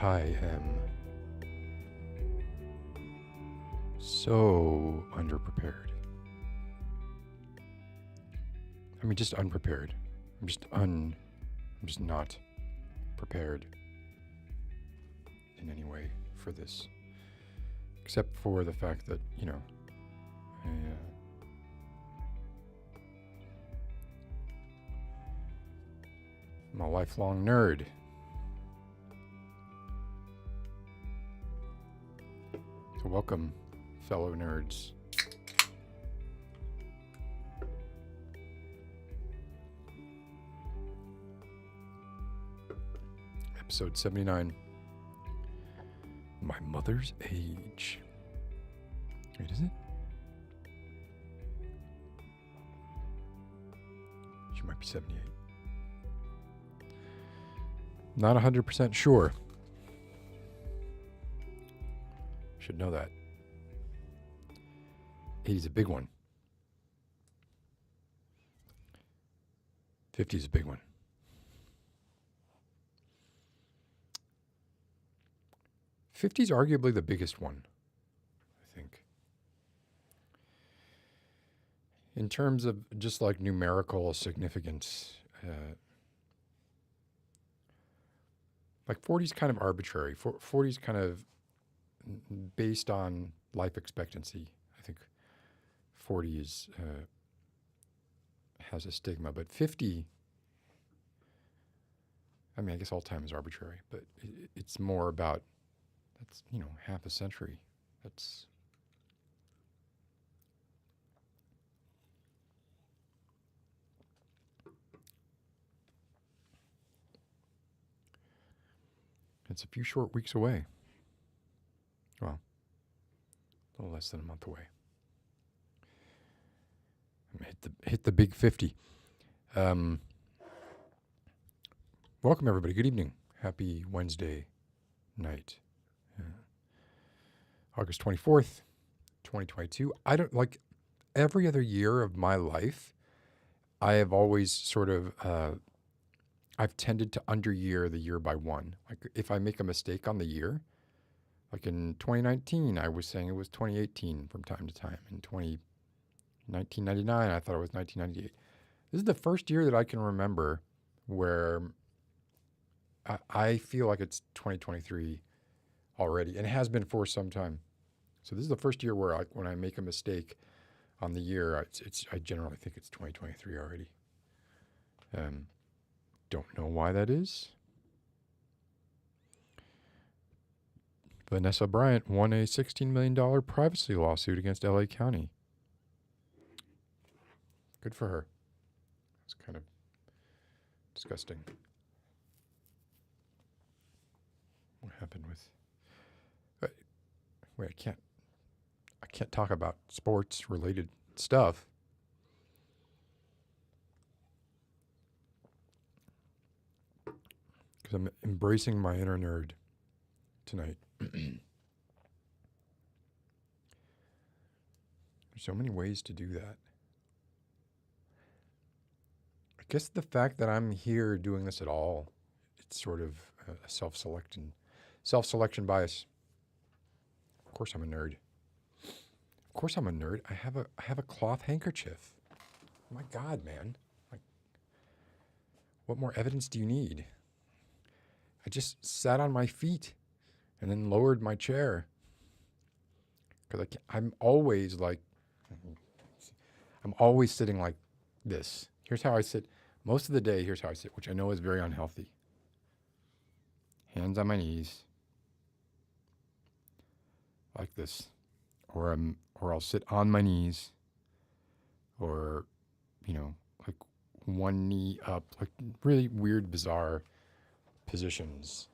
I am so underprepared. I mean, just unprepared. I'm just not prepared in any way for this. Except for the fact that, you know, I'm a lifelong nerd. So welcome, fellow nerds. Episode 79. My mother's age. Wait, is it? She might be 78. Not 100% sure. Should know that. 80 is a big one. 50 is a big one. 50 is arguably the biggest one, I think. In terms of just like numerical significance, like 40 is kind of arbitrary. 40 is kind of based on life expectancy. I think 40 is has a stigma, but 50, I mean, I guess all time is arbitrary, but it's more about, that's, you know, half a century. That's it's a few short weeks away. Well, a little less than a month away. I'm hit the big 50. Welcome everybody. Good evening. Happy Wednesday night. August 24th, 2022. I don't, like, every other year of my life, I have always sort of, I've tended to under-year the year by one. Like, if I make a mistake on the year, like in 2019, I was saying it was 2018 from time to time. In 1999, I thought it was 1998. This is the first year that I can remember where I feel like it's 2023 already, and it has been for some time. So this is the first year where when I make a mistake on the year, I generally think it's 2023 already. Don't know why that is. Vanessa Bryant won a $16 million privacy lawsuit against LA County. Good for her. It's kind of disgusting. What happened with... Wait, I can't talk about sports related stuff. Because I'm embracing my inner nerd tonight. There's so many ways to do that. I guess the fact that I'm here doing this at all, it's sort of a self-selection bias. Of course I'm a nerd. Of course I'm a nerd. I have a cloth handkerchief. Oh my God, man. Like, what more evidence do you need? I just sat on my feet and then lowered my chair. Because I'm always sitting like this. Here's how I sit. Most of the day, here's how I sit, which I know is very unhealthy. Hands on my knees. Like this. Or I'll sit on my knees. Or, you know, like one knee up. Like really weird, bizarre positions.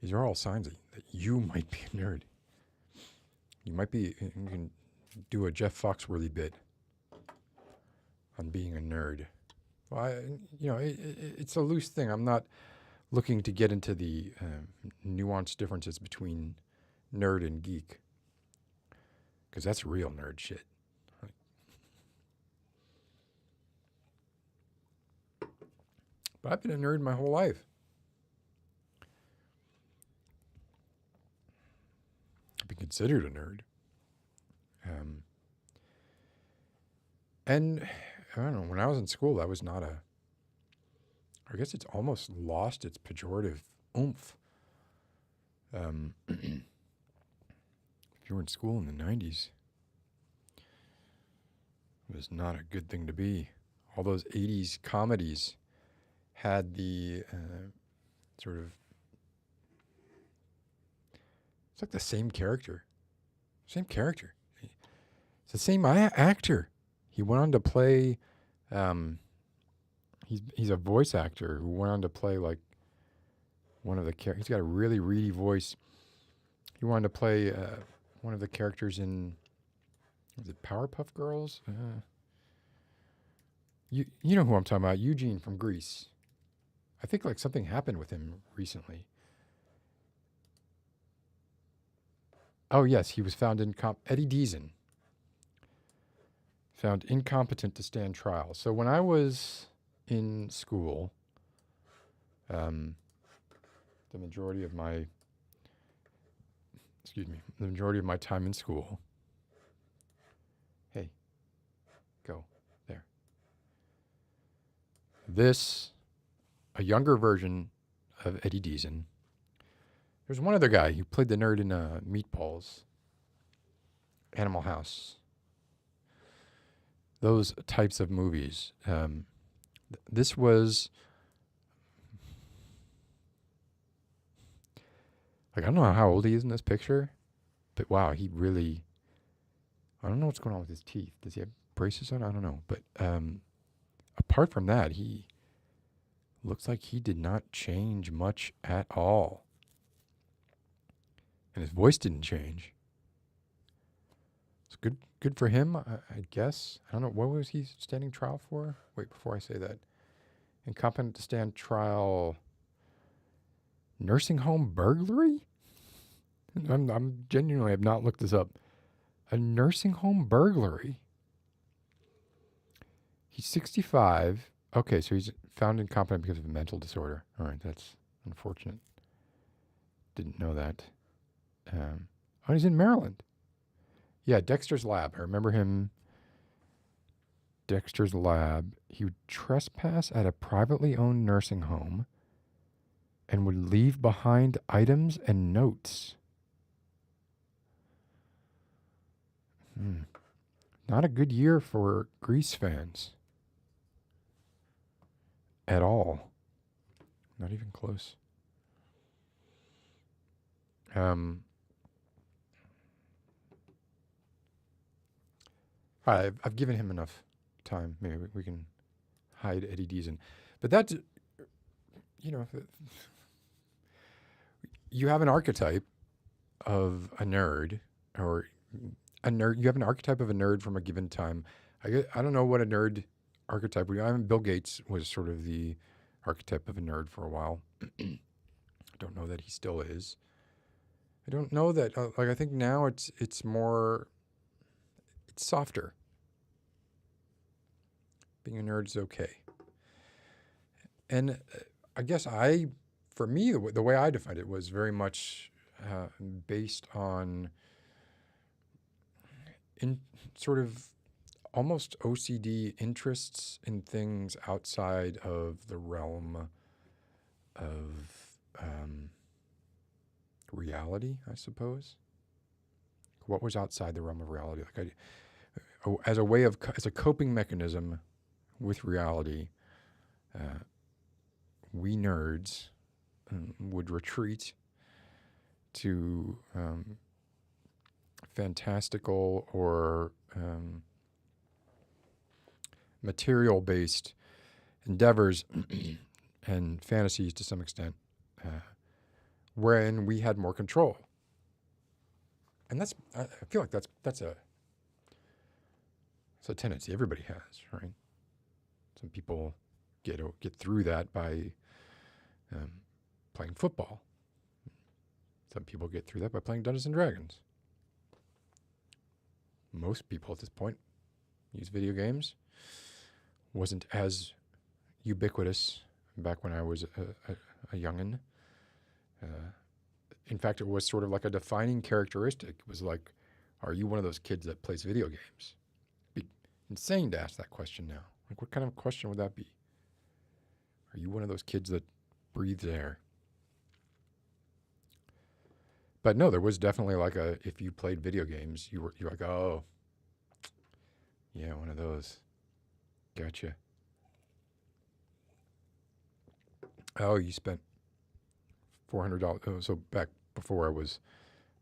These are all signs that you might be a nerd. You can do a Jeff Foxworthy bit on being a nerd. Well, it's a loose thing. I'm not looking to get into the nuanced differences between nerd and geek, because that's real nerd shit. But I've been a nerd my whole life. I've been considered a nerd. And I don't know, when I was in school, that was not I guess it's almost lost its pejorative oomph. If you were in school in the 90s, it was not a good thing to be. All those 80s comedies had the sort of, it's like the same character. Same character. It's the same actor. He went on to play, he's a voice actor who went on to play like one of the characters. He's got a really reedy voice. He wanted to play one of the characters in, was it Powerpuff Girls? You know who I'm talking about, Eugene from Greece. I think like something happened with him recently. Oh yes, he was found Eddie Deason. Found incompetent to stand trial. So when I was in school, the majority of my time in school. Hey, go there. A younger version of Eddie Deason. There's one other guy who played the nerd in Meatballs, Animal House. Those types of movies. This was, like, I don't know how old he is in this picture, but wow, he really, I don't know what's going on with his teeth. Does he have braces on? I don't know. But apart from that, he looks like he did not change much at all. And his voice didn't change. It's good for him, I guess. I don't know. What was he standing trial for? Wait, before I say that. Incompetent to stand trial, nursing home burglary? I'm genuinely have not looked this up. A nursing home burglary. He's 65. Okay, so he's found incompetent because of a mental disorder. All right, that's unfortunate. Didn't know that. Oh, he's in Maryland. Yeah, Dexter's Lab. I remember him. Dexter's Lab. He would trespass at a privately owned nursing home and would leave behind items and notes. Not a good year for Grease fans. At all. Not even close. I've given him enough time. Maybe we can hide Eddie Deason. But that's, you have an archetype of a nerd, or a nerd. You have an archetype of a nerd from a given time. I don't know what a nerd archetype would be. I mean, Bill Gates was sort of the archetype of a nerd for a while. I don't know that he still is. I don't know that, I think now it's softer. Being a nerd is okay. And I guess for me, the way I defined it was very much based on in sort of almost OCD interests in things outside of the realm of reality, I suppose. What was outside the realm of reality? Like as a coping mechanism with reality, we nerds would retreat to fantastical or material-based endeavors and fantasies to some extent, wherein we had more control. And I feel like that's a tendency everybody has, right? Some people get through that by playing football. Some people get through that by playing Dungeons and Dragons. Most people at this point use video games. Wasn't as ubiquitous back when I was a youngin'. In fact, it was sort of like a defining characteristic. It was like, are you one of those kids that plays video games? Be insane to ask that question now. Like, what kind of question would that be? Are you one of those kids that breathes air? But no, there was definitely like if you played video games, you're like, oh, yeah, one of those. Gotcha. Oh, you spent $400. Oh, so back before I was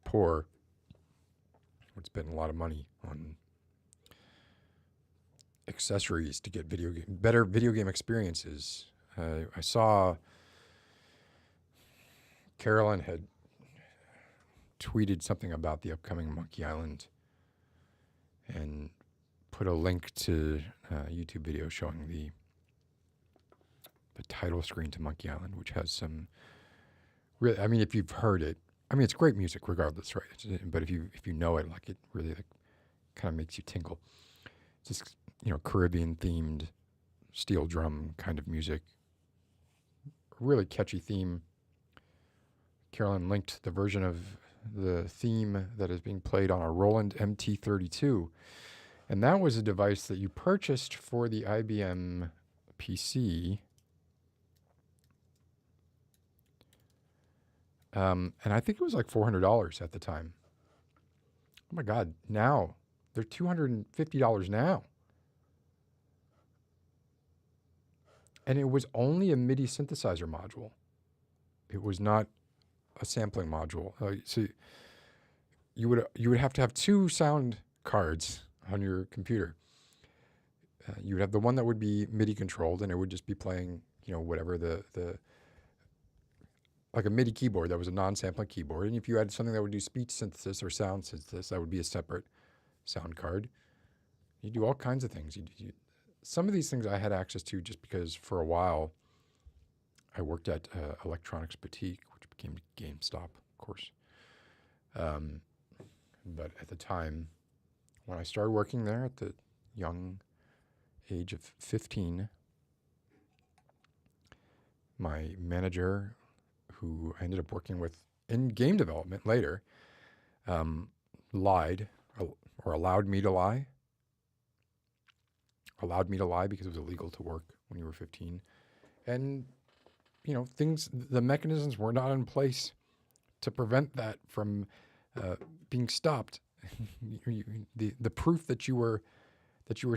poor, I would spend a lot of money on accessories to get better video game experiences. I saw Carolyn had tweeted something about the upcoming Monkey Island and put a link to a YouTube video showing the title screen to Monkey Island, which has some really, I mean, if you've heard it, I mean, it's great music regardless, right? But if you know it, like, it really like kind of makes you tingle. It's just, Caribbean themed steel drum kind of music. A really catchy theme. Carolyn linked the version of the theme that is being played on a Roland MT32. And that was a device that you purchased for the IBM PC. And I think it was like $400 at the time. Oh my God, now they're $250 now. And it was only a MIDI synthesizer module. It was not a sampling module. So you would have to have two sound cards on your computer. You would have the one that would be MIDI controlled, and it would just be playing, whatever the like a MIDI keyboard that was a non-sampling keyboard. And if you had something that would do speech synthesis or sound synthesis, that would be a separate sound card. You do all kinds of things. Some of these things I had access to just because for a while I worked at Electronics Boutique, which became GameStop, of course. But at the time, when I started working there at the young age of 15, my manager, who I ended up working with in game development later, lied or allowed me to lie. Allowed me to lie because it was illegal to work when you were 15. And, the mechanisms were not in place to prevent that from being stopped. The proof that you were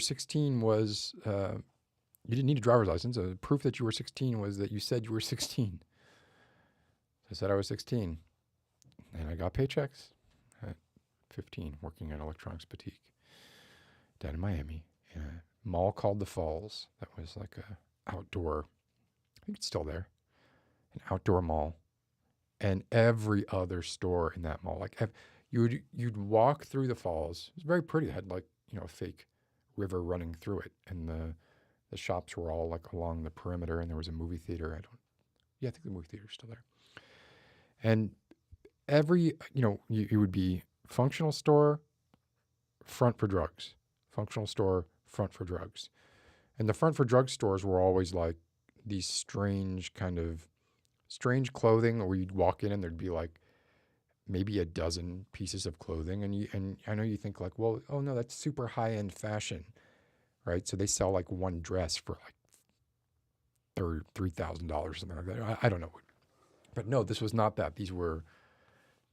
16 was, you didn't need a driver's license. The proof that you were 16 was that you said you were 16. I said I was 16, and I got paychecks at 15 working at Electronics Boutique down in Miami, in a mall called The Falls. That was like a outdoor, I think it's still there, an outdoor mall. And every other store in that mall, like you'd walk through the falls. It was very pretty. It had like, a fake river running through it. And the shops were all like along the perimeter, and there was a movie theater. I think the movie theater's still there. And every, you would be functional store, front for drugs. Functional store, front for drugs. And the front for drug stores were always like these strange clothing, where you'd walk in and there'd be like maybe a dozen pieces of clothing. And I know you think like, well, oh no, that's super high-end fashion, right? So they sell like one dress for like $3,000, something like that. I don't know. But no, this was not that. These were,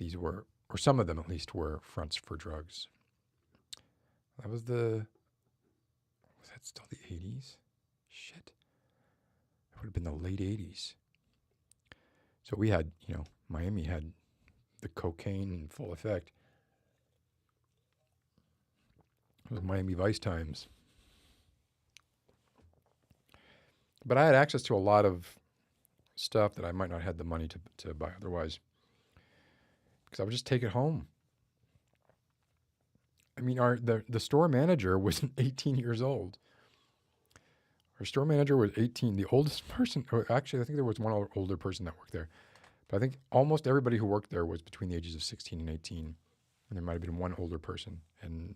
or some of them at least, were fronts for drugs. Was that still the 80s? Shit. That would have been the late 80s. So we had, Miami had the cocaine in full effect. It was Miami Vice times. But I had access to a lot of stuff that I might not have the money to buy otherwise, because I would just take it home. I mean, the store manager was 18 years old. Our store manager was 18. The oldest person, actually, I think there was one older person that worked there. But I think almost everybody who worked there was between the ages of 16 and 18. And there might have been one older person. And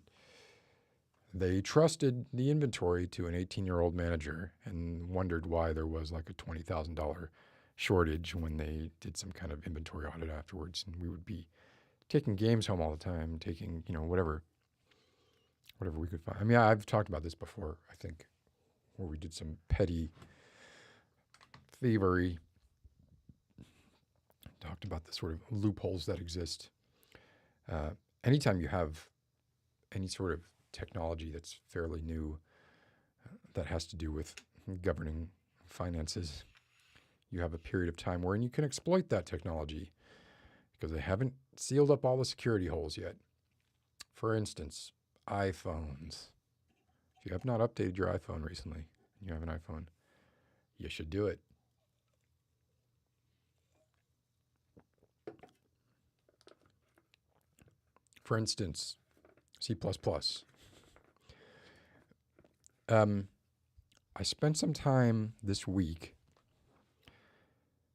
they trusted the inventory to an 18-year-old manager and wondered why there was like a $20,000 shortage when they did some kind of inventory audit afterwards. And we would be taking games home all the time, taking, whatever we could find. I mean, I've talked about this before, I think, where we did some petty thievery, talked about the sort of loopholes that exist. Anytime you have any sort of technology that's fairly new that has to do with governing finances, you have a period of time wherein you can exploit that technology because they haven't sealed up all the security holes yet. For instance, iPhones. If you have not updated your iPhone recently, and you have an iPhone, you should do it. For instance, C++. I spent some time this week.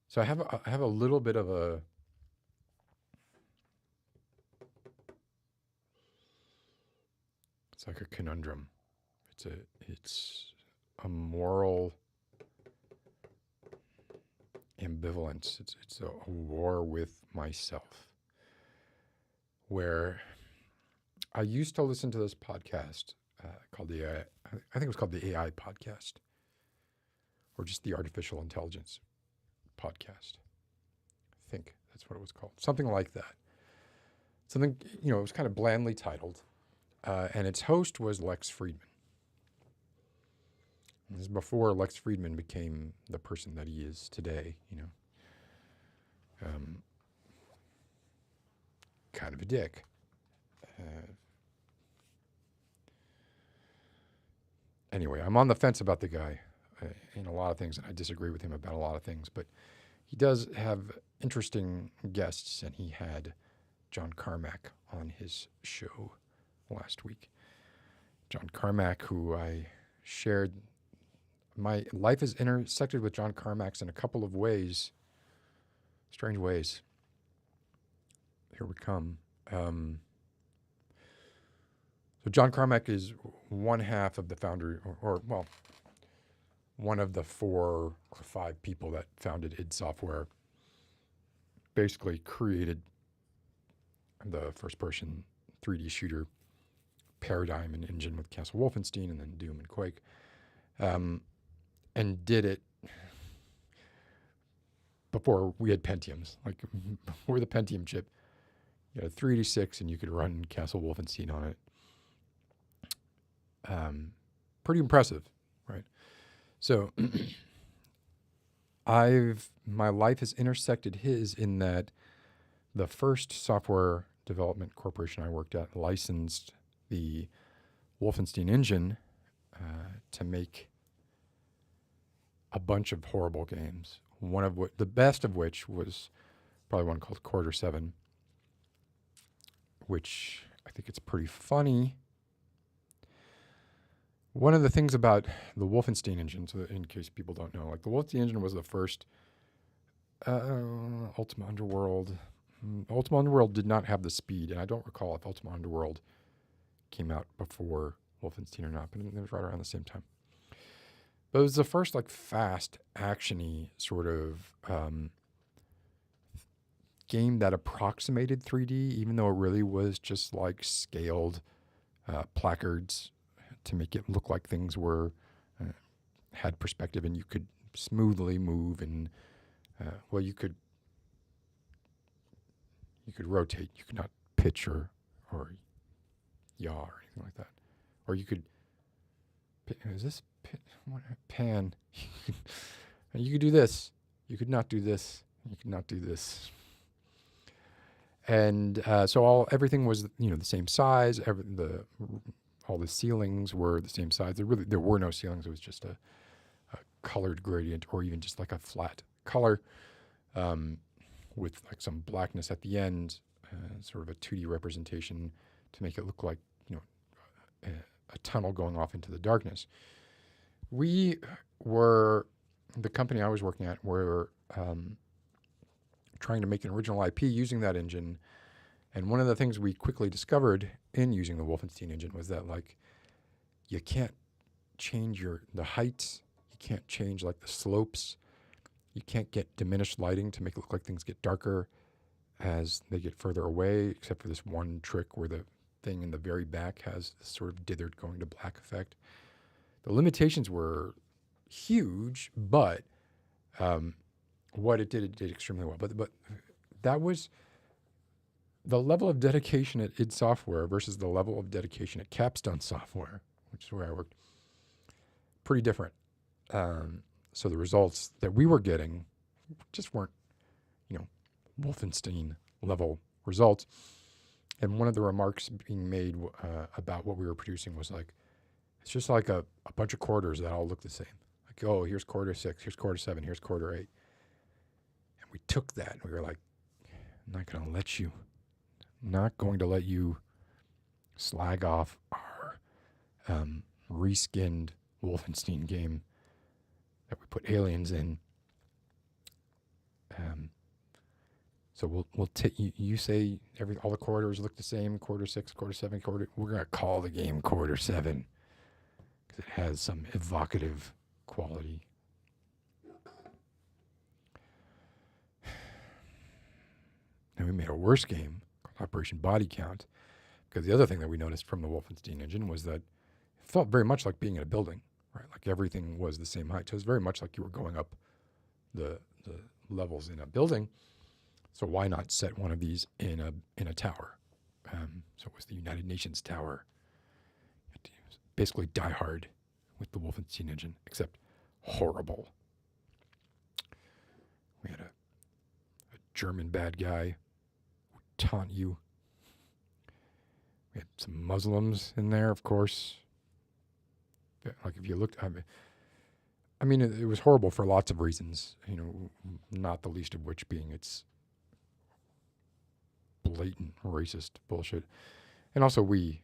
So I have a little bit of a it's like a conundrum. It's a moral ambivalence. It's a war with myself, where I used to listen to this podcast called the AI, I think it was called the AI podcast, or just the Artificial Intelligence podcast. I think that's what it was called. Something like that. Something, it was kind of blandly titled. And its host was Lex Friedman. This is before Lex Friedman became the person that he is today, kind of a dick. Anyway, I'm on the fence about the guy in a lot of things, and I disagree with him about a lot of things, but he does have interesting guests, and he had John Carmack on his show last week. John Carmack, who I shared, my life is intersected with John Carmack's in a couple of ways, strange ways. Here we come. So John Carmack is one half of the founder, or one of the 4 or 5 people that founded id Software, basically created the first-person 3D shooter paradigm and engine with Castle Wolfenstein and then Doom and Quake, and did it before we had Pentiums, like before the Pentium chip. You had a 386 and you could run Castle Wolfenstein on it. Pretty impressive, right? So my life has intersected his in that the first software development corporation I worked at licensed the Wolfenstein Engine to make a bunch of horrible games. One of the best of which was probably one called Quarter 7, which I think it's pretty funny. One of the things about the Wolfenstein Engine, so in case people don't know, like the Wolfenstein Engine was the first Ultima Underworld. Ultima Underworld did not have the speed, and I don't recall if Ultima Underworld came out before Wolfenstein or not, but it was right around the same time. But it was the first like fast, action-y sort of game that approximated 3D, even though it really was just like scaled placards to make it look like things were had perspective, and you could smoothly move, and you could rotate. You could not pitch or yaw or anything like that, or you could. Is this pan? You could do this. You could not do this. You could not do this. And so everything was the same size. All the ceilings were the same size. There were no ceilings. It was just a colored gradient, or even just like a flat color with like some blackness at the end, sort of a 2D representation to make it look like a tunnel going off into the darkness. The company I was working at were trying to make an original IP using that engine. And one of the things we quickly discovered in using the Wolfenstein engine was that like you can't change the heights. You can't change like the slopes. You can't get diminished lighting to make it look like things get darker as they get further away, except for this one trick where the thing in the very back has this sort of dithered going to black effect. The limitations were huge, but what it did extremely well. But that was the level of dedication at id Software versus the level of dedication at Capstone Software, which is where I worked. Pretty different. So the results that we were getting just weren't, Wolfenstein level results. And one of the remarks being made about what we were producing was like, it's just like a bunch of quarters that all look the same. Like, oh, here's quarter 6, here's quarter 7, here's quarter 8. And we took that and we were like, I'm not going to let you slag off our reskinned Wolfenstein game that we put aliens in. So we'll take you say all the quarters look the same, quarter 6, quarter 7, we're gonna call the game quarter 7 because it has some evocative quality. And we made a worse game called Operation Body Count, because the other thing that we noticed from the Wolfenstein engine was that it felt very much like being in a building, right? Like everything was the same height. So it was very much like you were going up the levels in a building. So why not set one of these in a tower? So it was the United Nations Tower. It was basically Die Hard with the Wolfenstein engine, except horrible. We had a German bad guy who would taunt you. We had some Muslims in there, of course. Like if you looked, I mean, it was horrible for lots of reasons, not the least of which being its blatant racist bullshit. And also we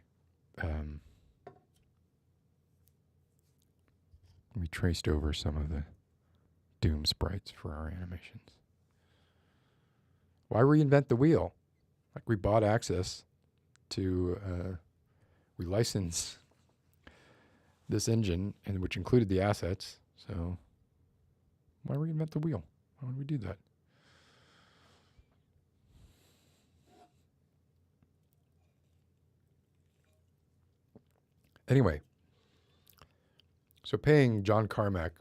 traced over some of the Doom sprites for our animations. Why reinvent the wheel? Like we bought access to, we licensed this engine, and which included the assets. So why reinvent the wheel? Why would we do that? Anyway, so paying John Carmack,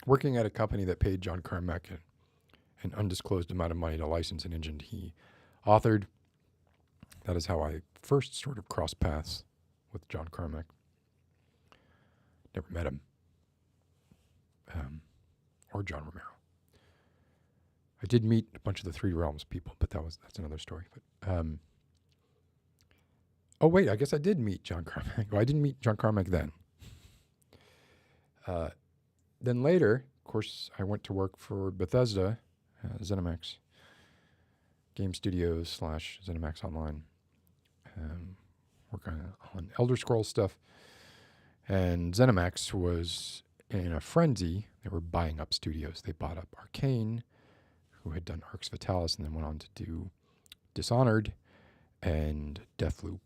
working at a company that paid John Carmack an undisclosed amount of money to license an engine he authored. That is how I first sort of crossed paths with John Carmack. Never met him. Or John Romero. I did meet a bunch of the Three Realms people, but that's another story. But oh wait, I guess I did meet John Carmack. Well, I didn't meet John Carmack then. Then later, of course, I went to work for Bethesda, ZeniMax, Game Studios / ZeniMax Online, working on Elder Scrolls stuff. And ZeniMax was in a frenzy. They were buying up studios. They bought up Arcane, who had done Arx Fatalis, and then went on to do Dishonored and Deathloop.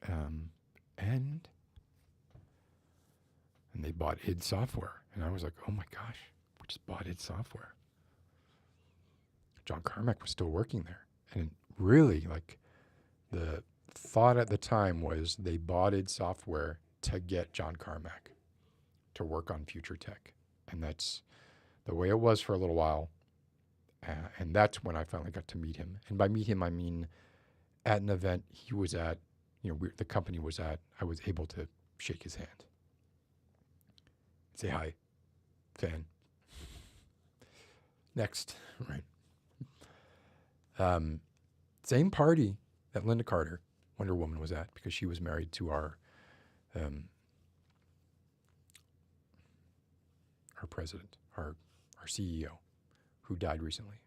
And they bought id Software. And I was like, oh my gosh, we just bought id Software. John Carmack was still working there. And really, like, the thought at the time was they bought id Software to get John Carmack to work on future tech. And that's the way it was for a little while. And that's when I finally got to meet him. And by meet him, I mean at an event he was at, the company was at, I was able to shake his hand. Say hi, fan. Next, right. Same party that Linda Carter, Wonder Woman, was at, because she was married to our president, our CEO, who died recently.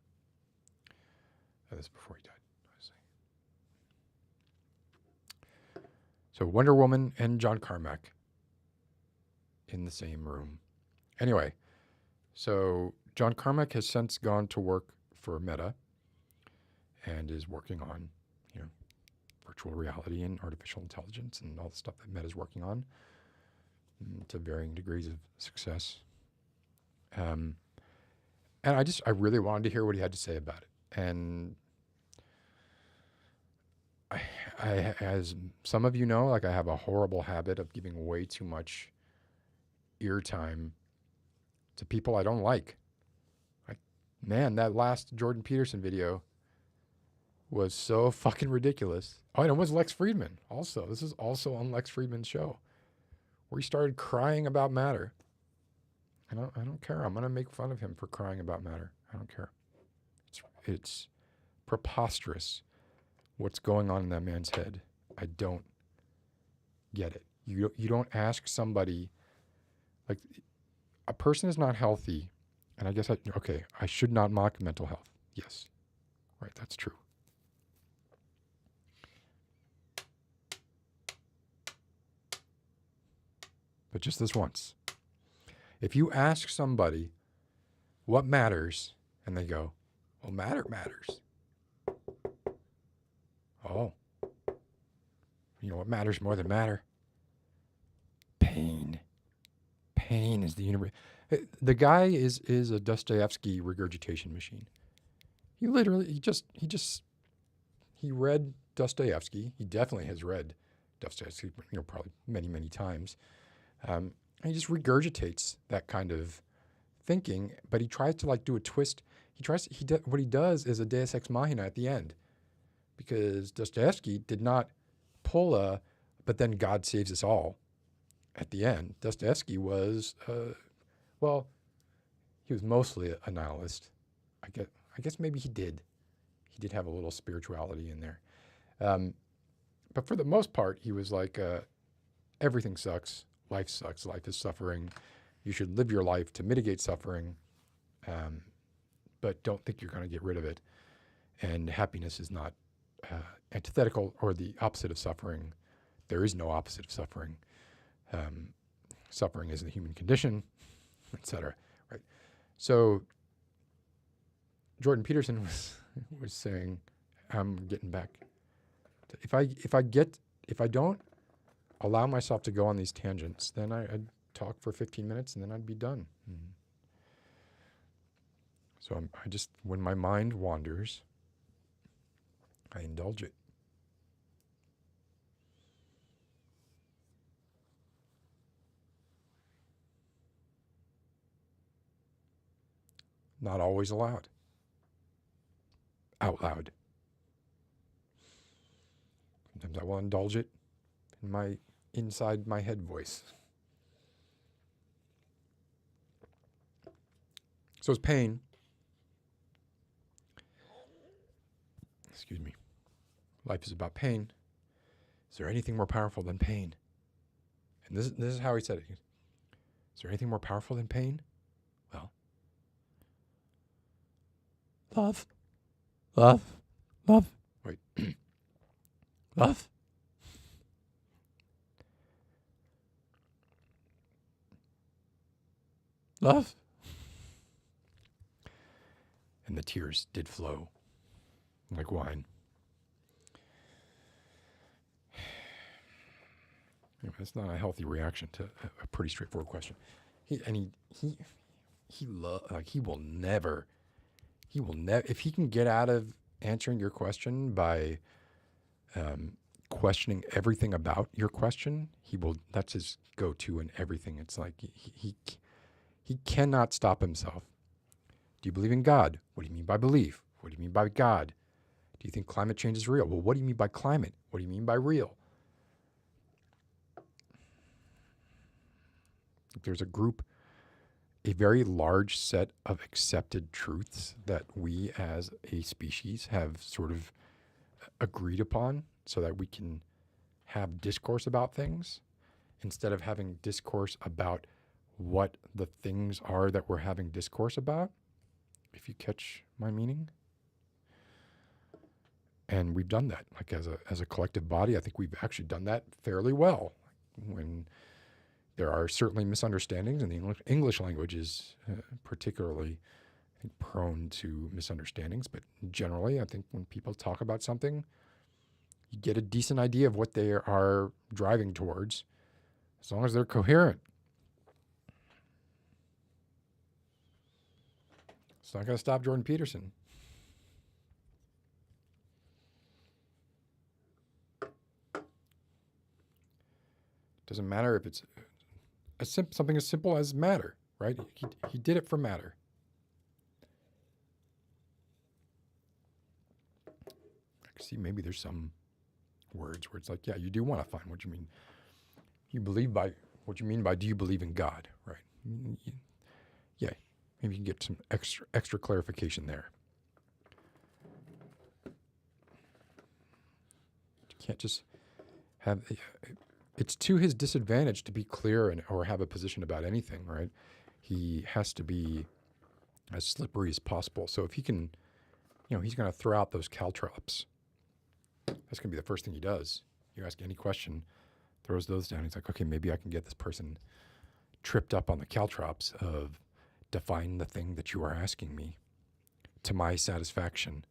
That was before he died, obviously. So Wonder Woman and John Carmack in the same room. Anyway, so John Carmack has since gone to work for Meta and is working on, virtual reality and artificial intelligence and all the stuff that Meta's working on to varying degrees of success. And I really wanted to hear what he had to say about it. And I, as some of you know, like I have a horrible habit of giving way too much ear time to people I don't like. Like, man, that last Jordan Peterson video was so fucking ridiculous. Oh, and it was Lex Friedman also. This is also on Lex Friedman's show, where he started crying about matter. I don't care. I'm going to make fun of him for crying about matter. I don't care. It's preposterous what's going on in that man's head. I don't get it. You don't ask somebody, like, a person is not healthy, and I guess I should not mock mental health. Yes. Right, that's true. But just this once. If you ask somebody what matters, and they go, well, matter matters. Oh. You know what matters more than matter? Pain. Pain is the universe. The guy is a Dostoevsky regurgitation machine. He read Dostoevsky. He definitely has read Dostoevsky, probably many, many times. And he just regurgitates that kind of thinking, but he tries to do a twist. What he does is a Deus Ex Machina at the end, because Dostoevsky did not pull but then God saves us all at the end. Dostoevsky was, he was mostly a nihilist. I guess maybe he did. He did have a little spirituality in there. But for the most part, he was like, everything sucks. Life sucks. Life is suffering. You should live your life to mitigate suffering, but don't think you're going to get rid of it. And happiness is not antithetical or the opposite of suffering. There is no opposite of suffering. Suffering is the human condition, etc. Right. So Jordan Peterson was saying, I'm getting back. If I don't allow myself to go on these tangents, then I'd talk for 15 minutes and then I'd be done. Mm-hmm. So when my mind wanders, I indulge it. Not always allowed. Out loud. Sometimes I will indulge it in inside my head voice. So it's pain. Excuse me. Life is about pain. Is there anything more powerful than pain? And this is how he said it. Is there anything more powerful than pain? Well, love. Love. Love. Wait. Love. Love. And the tears did flow like wine. Anyway, that's not a healthy reaction to a pretty straightforward question. He will never, if he can get out of answering your question by questioning everything about your question, that's his go-to in everything. It's like he cannot stop himself. Do you believe in God? What do you mean by belief? What do you mean by God? Do you think climate change is real? Well, what do you mean by climate? What do you mean by real? There's a very large set of accepted truths that we as a species have sort of agreed upon so that we can have discourse about things instead of having discourse about what the things are that we're having discourse about, if you catch my meaning. And we've done that, like as a collective body. I think we've actually done that fairly well. When there are certainly misunderstandings, and the English language is particularly, I think, prone to misunderstandings. But generally, I think when people talk about something, you get a decent idea of what they are driving towards, as long as they're coherent. It's not going to stop Jordan Peterson. Doesn't matter if it's something as simple as matter, right? He did it for matter. See, maybe there's some words where it's like, yeah, you do want to find what you mean. You believe by what you mean by, do you believe in God, right? Yeah, maybe you can get some extra clarification there. You can't just have. It's to his disadvantage to be clear or have a position about anything, right? He has to be as slippery as possible. So if he can, he's going to throw out those caltrops. That's going to be the first thing he does. You ask any question, throws those down. He's like, okay, maybe I can get this person tripped up on the caltrops of define the thing that you are asking me to my satisfaction,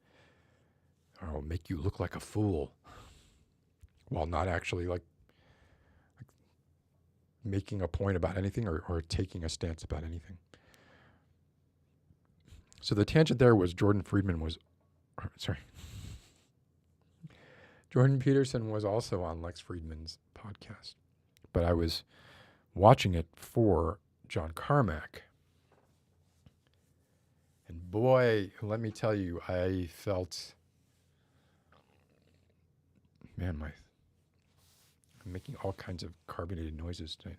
or I'll make you look like a fool while not actually like making a point about anything or taking a stance about anything. So the tangent there was Jordan Peterson was also on Lex Friedman's podcast, but I was watching it for John Carmack. And boy, let me tell you, I felt, man, I'm making all kinds of carbonated noises tonight.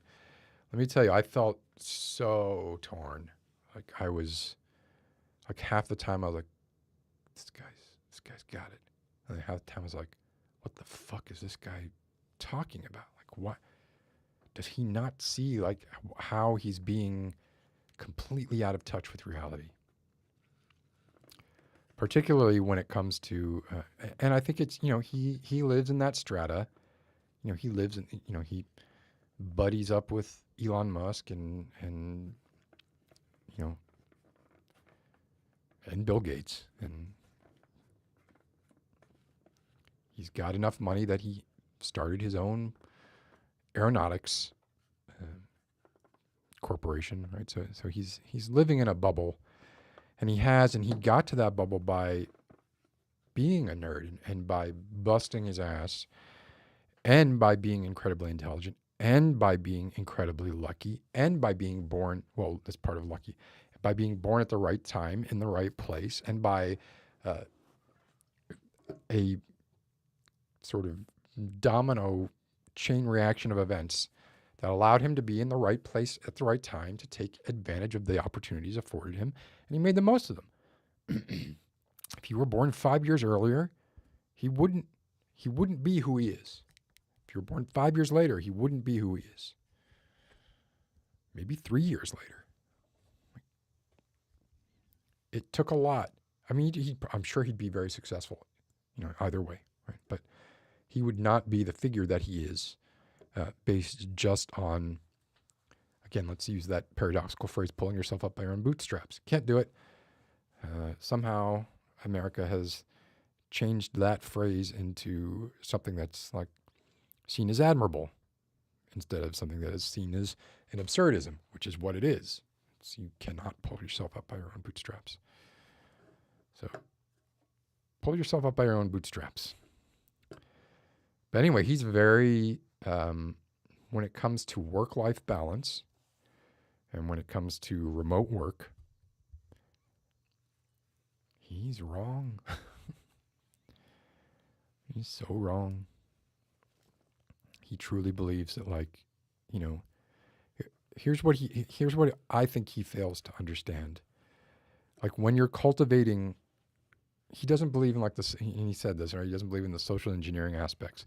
Let me tell you, I felt so torn. Like I was, like half the time I was like, this guy's got it. And then half the time I was like, what the fuck is this guy talking about? Like, what? Does he not see like how he's being completely out of touch with reality? Particularly when it comes to, and I think it's, he lives in that strata. He lives in, he buddies up with Elon Musk and Bill Gates, and he's got enough money that he started his own aeronautics corporation, right? So he's living in a bubble, and he got to that bubble by being a nerd and by busting his ass, and by being incredibly intelligent, and by being incredibly lucky, and by being born, well, that's part of lucky, by being born at the right time in the right place, and by a sort of domino chain reaction of events that allowed him to be in the right place at the right time to take advantage of the opportunities afforded him, and he made the most of them. If he were born 5 years earlier, he wouldn't be who he is. If you were born 5 years later, he wouldn't be who he is. Maybe 3 years later. It took a lot. I mean, I'm sure he'd be very successful, either way, right? But he would not be the figure that he is based just on, again, let's use that paradoxical phrase, pulling yourself up by your own bootstraps. Can't do it. Somehow America has changed that phrase into something that's like seen as admirable instead of something that is seen as an absurdism, which is what it is. So you cannot pull yourself up by your own bootstraps. So pull yourself up by your own bootstraps. But anyway, he's very, when it comes to work-life balance and when it comes to remote work, he's wrong. He's so wrong. He truly believes that, like, here's what I think he fails to understand. Like when you're cultivating, he doesn't believe in like this, and he said this, right? He doesn't believe in the social engineering aspects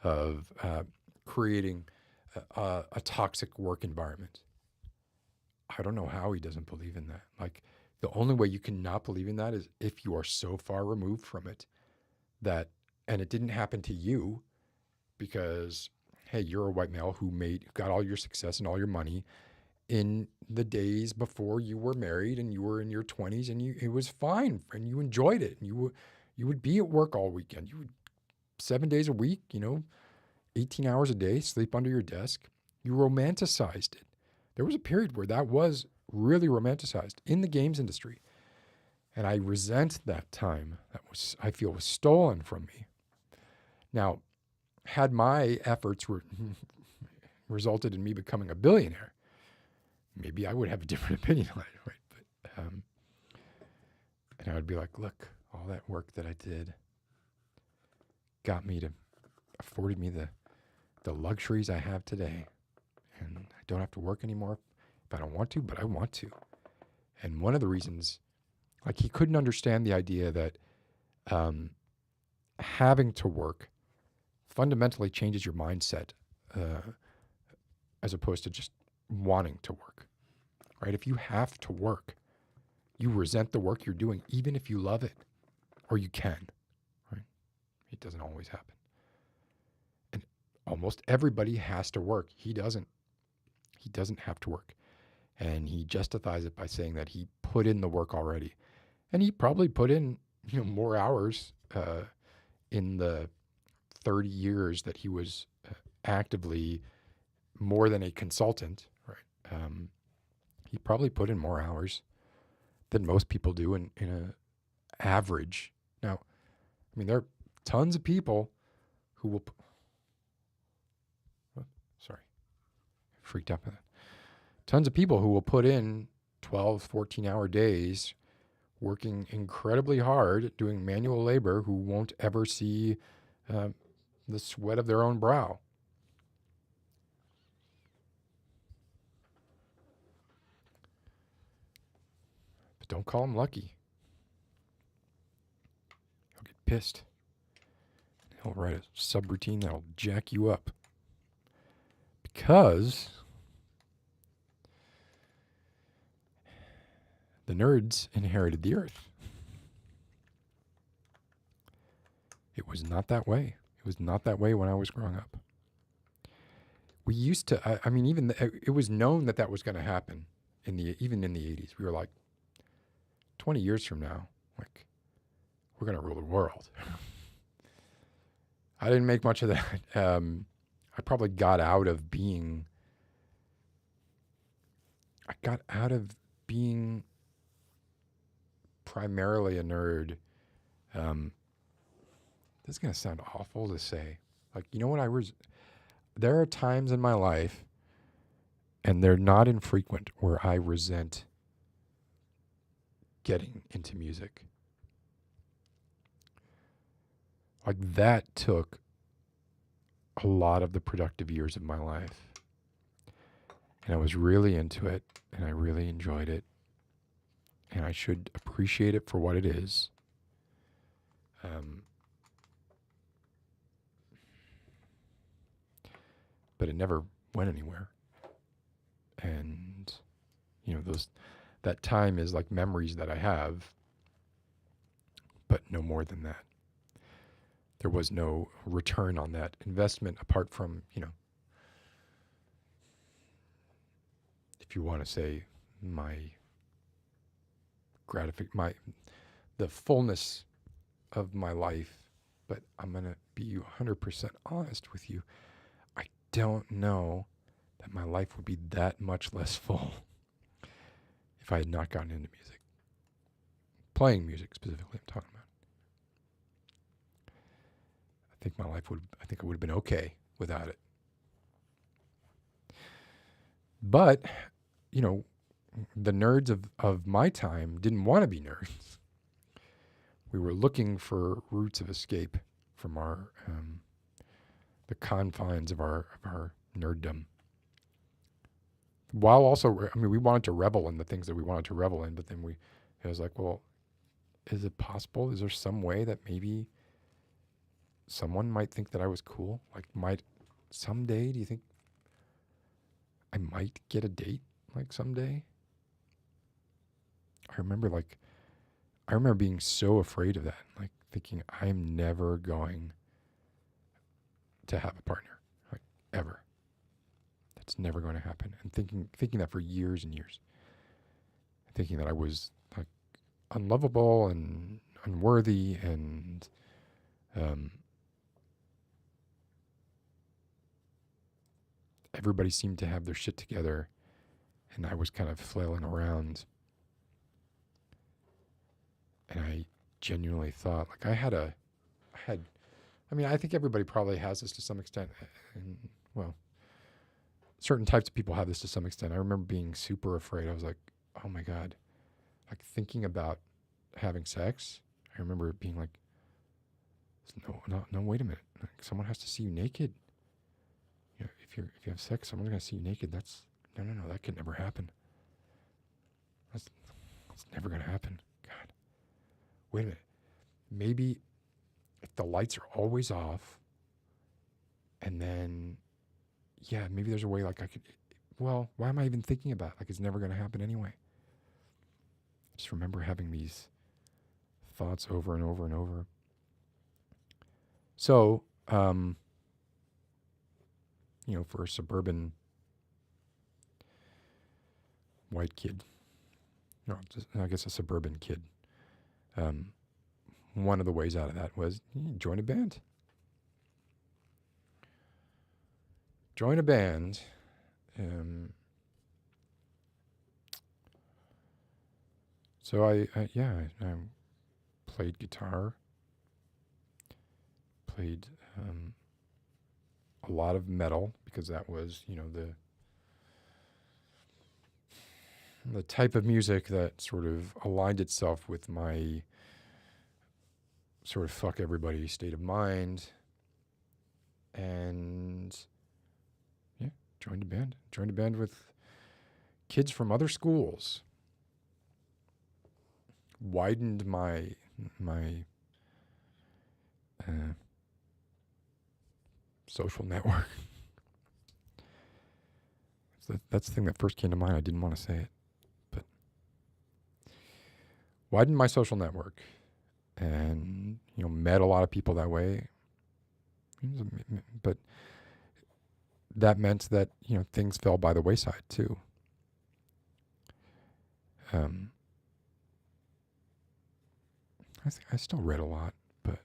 of creating a toxic work environment. I don't know how he doesn't believe in that. Like the only way you can not believe in that is if you are so far removed from it that, and it didn't happen to you because, hey, you're a white male who got all your success and all your money in the days before you were married and you were in your 20s and it was fine and you enjoyed it and you would be at work all weekend. You would 7 days a week, 18 hours a day, sleep under your desk. You romanticized it. There was a period where that was really romanticized in the games industry. And I resent that time that I feel was stolen from me. Now, had my efforts resulted in me becoming a billionaire, maybe I would have a different opinion on it, right? But, and I would be like, look, all that work that I did afforded me the luxuries I have today. And I don't have to work anymore if I don't want to, but I want to. And one of the reasons, like, he couldn't understand the idea that having to work fundamentally changes your mindset as opposed to just wanting to work, right? If you have to work, you resent the work you're doing, even if you love it, or you can, right? It doesn't always happen. And almost everybody has to work. He doesn't have to work. And he justifies it by saying that he put in the work already. And he probably put in, more hours in the 30 years that he was actively more than a consultant, right? He probably put in more hours than most people do in an average. Now, I mean, there are tons of people who will... freaked out by that. Tons of people who will put in 12, 14-hour days working incredibly hard, doing manual labor, who won't ever see the sweat of their own brow. But don't call them lucky. He'll get pissed. He'll write a subroutine that'll jack you up. Because the nerds inherited the earth. It was not that way. It was not that way when I was growing up. We used to, I mean, even it was known that was going to happen even in the 80s. We were like, 20 years from now, like, we're going to rule the world. I didn't make much of that. I probably got out of being primarily a nerd. This is going to sound awful to say. Like, you know what there are times in my life, and they're not infrequent, where I resent getting into music. Like, that took a lot of the productive years of my life. And I was really into it, and I really enjoyed it. And I should appreciate it for what it is. But it never went anywhere. And, that time is like memories that I have, but no more than that. There was no return on that investment apart from, if you want to say the fullness of my life. But I'm going to be 100% honest with you. I don't know that my life would be that much less full if I had not gotten into music. Playing music specifically, I'm talking about. I think it would have been okay without it. But, the nerds of my time didn't want to be nerds. We were looking for routes of escape from the confines of our nerddom. While also, we wanted to revel in the things that we wanted to revel in, but then it was like, well, is it possible? Is there some way that maybe someone might think that I was cool? Like, someday, do you think I might get a date, like, someday? I remember being so afraid of that, like, thinking I'm never going to have a partner, like, ever. That's never going to happen. And thinking that for years and years. Thinking that I was, like, unlovable and unworthy and everybody seemed to have their shit together, and I was kind of flailing around. And I genuinely thought, like, I think everybody probably has this to some extent. And, well, certain types of people have this to some extent. I remember being super afraid. I was like, oh my God. Like, thinking about having sex, I remember it being like, no, wait a minute. Like, someone has to see you naked. You know, if you have sex, someone's going to see you naked. That's, no, that could never happen. That's never going to happen. God. Wait a minute. Maybe if the lights are always off, and then, yeah, maybe there's a way, like, I could, well, why am I even thinking about it? Like, it's never going to happen anyway. I just remember having these thoughts over and over and over. So, for a suburban white kid, I guess a suburban kid, one of the ways out of that was join a band. Join a band. So I played guitar, played a lot of metal, because that was, the type of music that sort of aligned itself with my sort of fuck everybody state of mind. And yeah, joined a band with kids from other schools. Widened my social network. That's the thing that first came to mind. I didn't want to say it, but widened my social network, and met a lot of people that way. But that meant that things fell by the wayside too. I still read a lot, but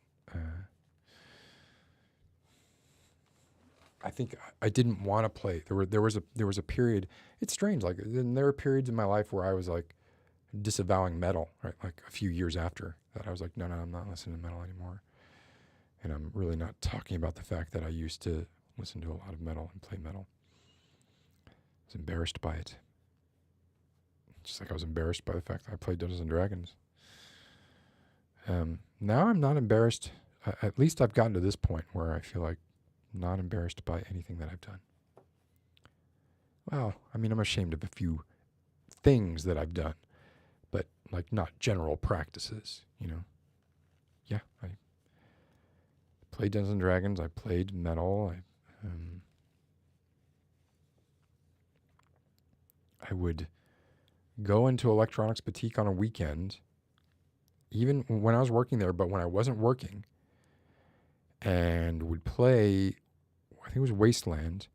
I think I didn't want to play. There was a period. It's strange. Like, there were periods in my life where I was like disavowing metal. Right, like a few years after that, I was like, no, I'm not listening to metal anymore. And I'm really not talking about the fact that I used to listen to a lot of metal and play metal. I was embarrassed by it. Just like I was embarrassed by the fact that I played Dungeons and Dragons. Now I'm not embarrassed. At least I've gotten to this point where I feel like not embarrassed by anything that I've done. Well, I mean, I'm ashamed of a few things that I've done, but like not general practices, Yeah, I played Dungeons and Dragons. I played metal. I would go into Electronics Boutique on a weekend, even when I was working there, but when I wasn't working, and would play, I think it was Wasteland,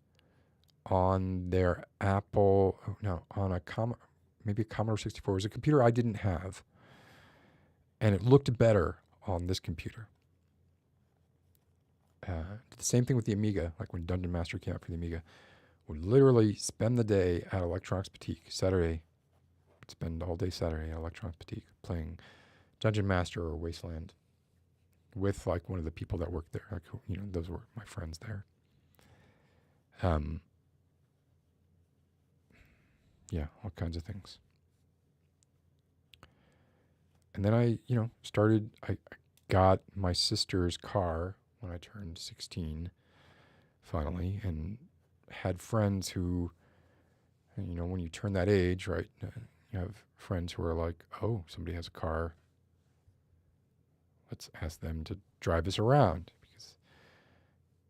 on their maybe a Commodore 64. It was a computer I didn't have, and it looked better on this computer. Did the same thing with the Amiga, like when Dungeon Master came out for the Amiga. Would literally spend the day at Electronics Boutique, Saturday. Spend all day Saturday at Electronics Boutique playing Dungeon Master or Wasteland with like one of the people that worked there. Like, those were my friends there. Yeah, all kinds of things. And then I got my sister's car when I turned 16, finally, and had friends who, when you turn that age, right, you have friends who are like, oh, somebody has a car. Let's ask them to drive us around, because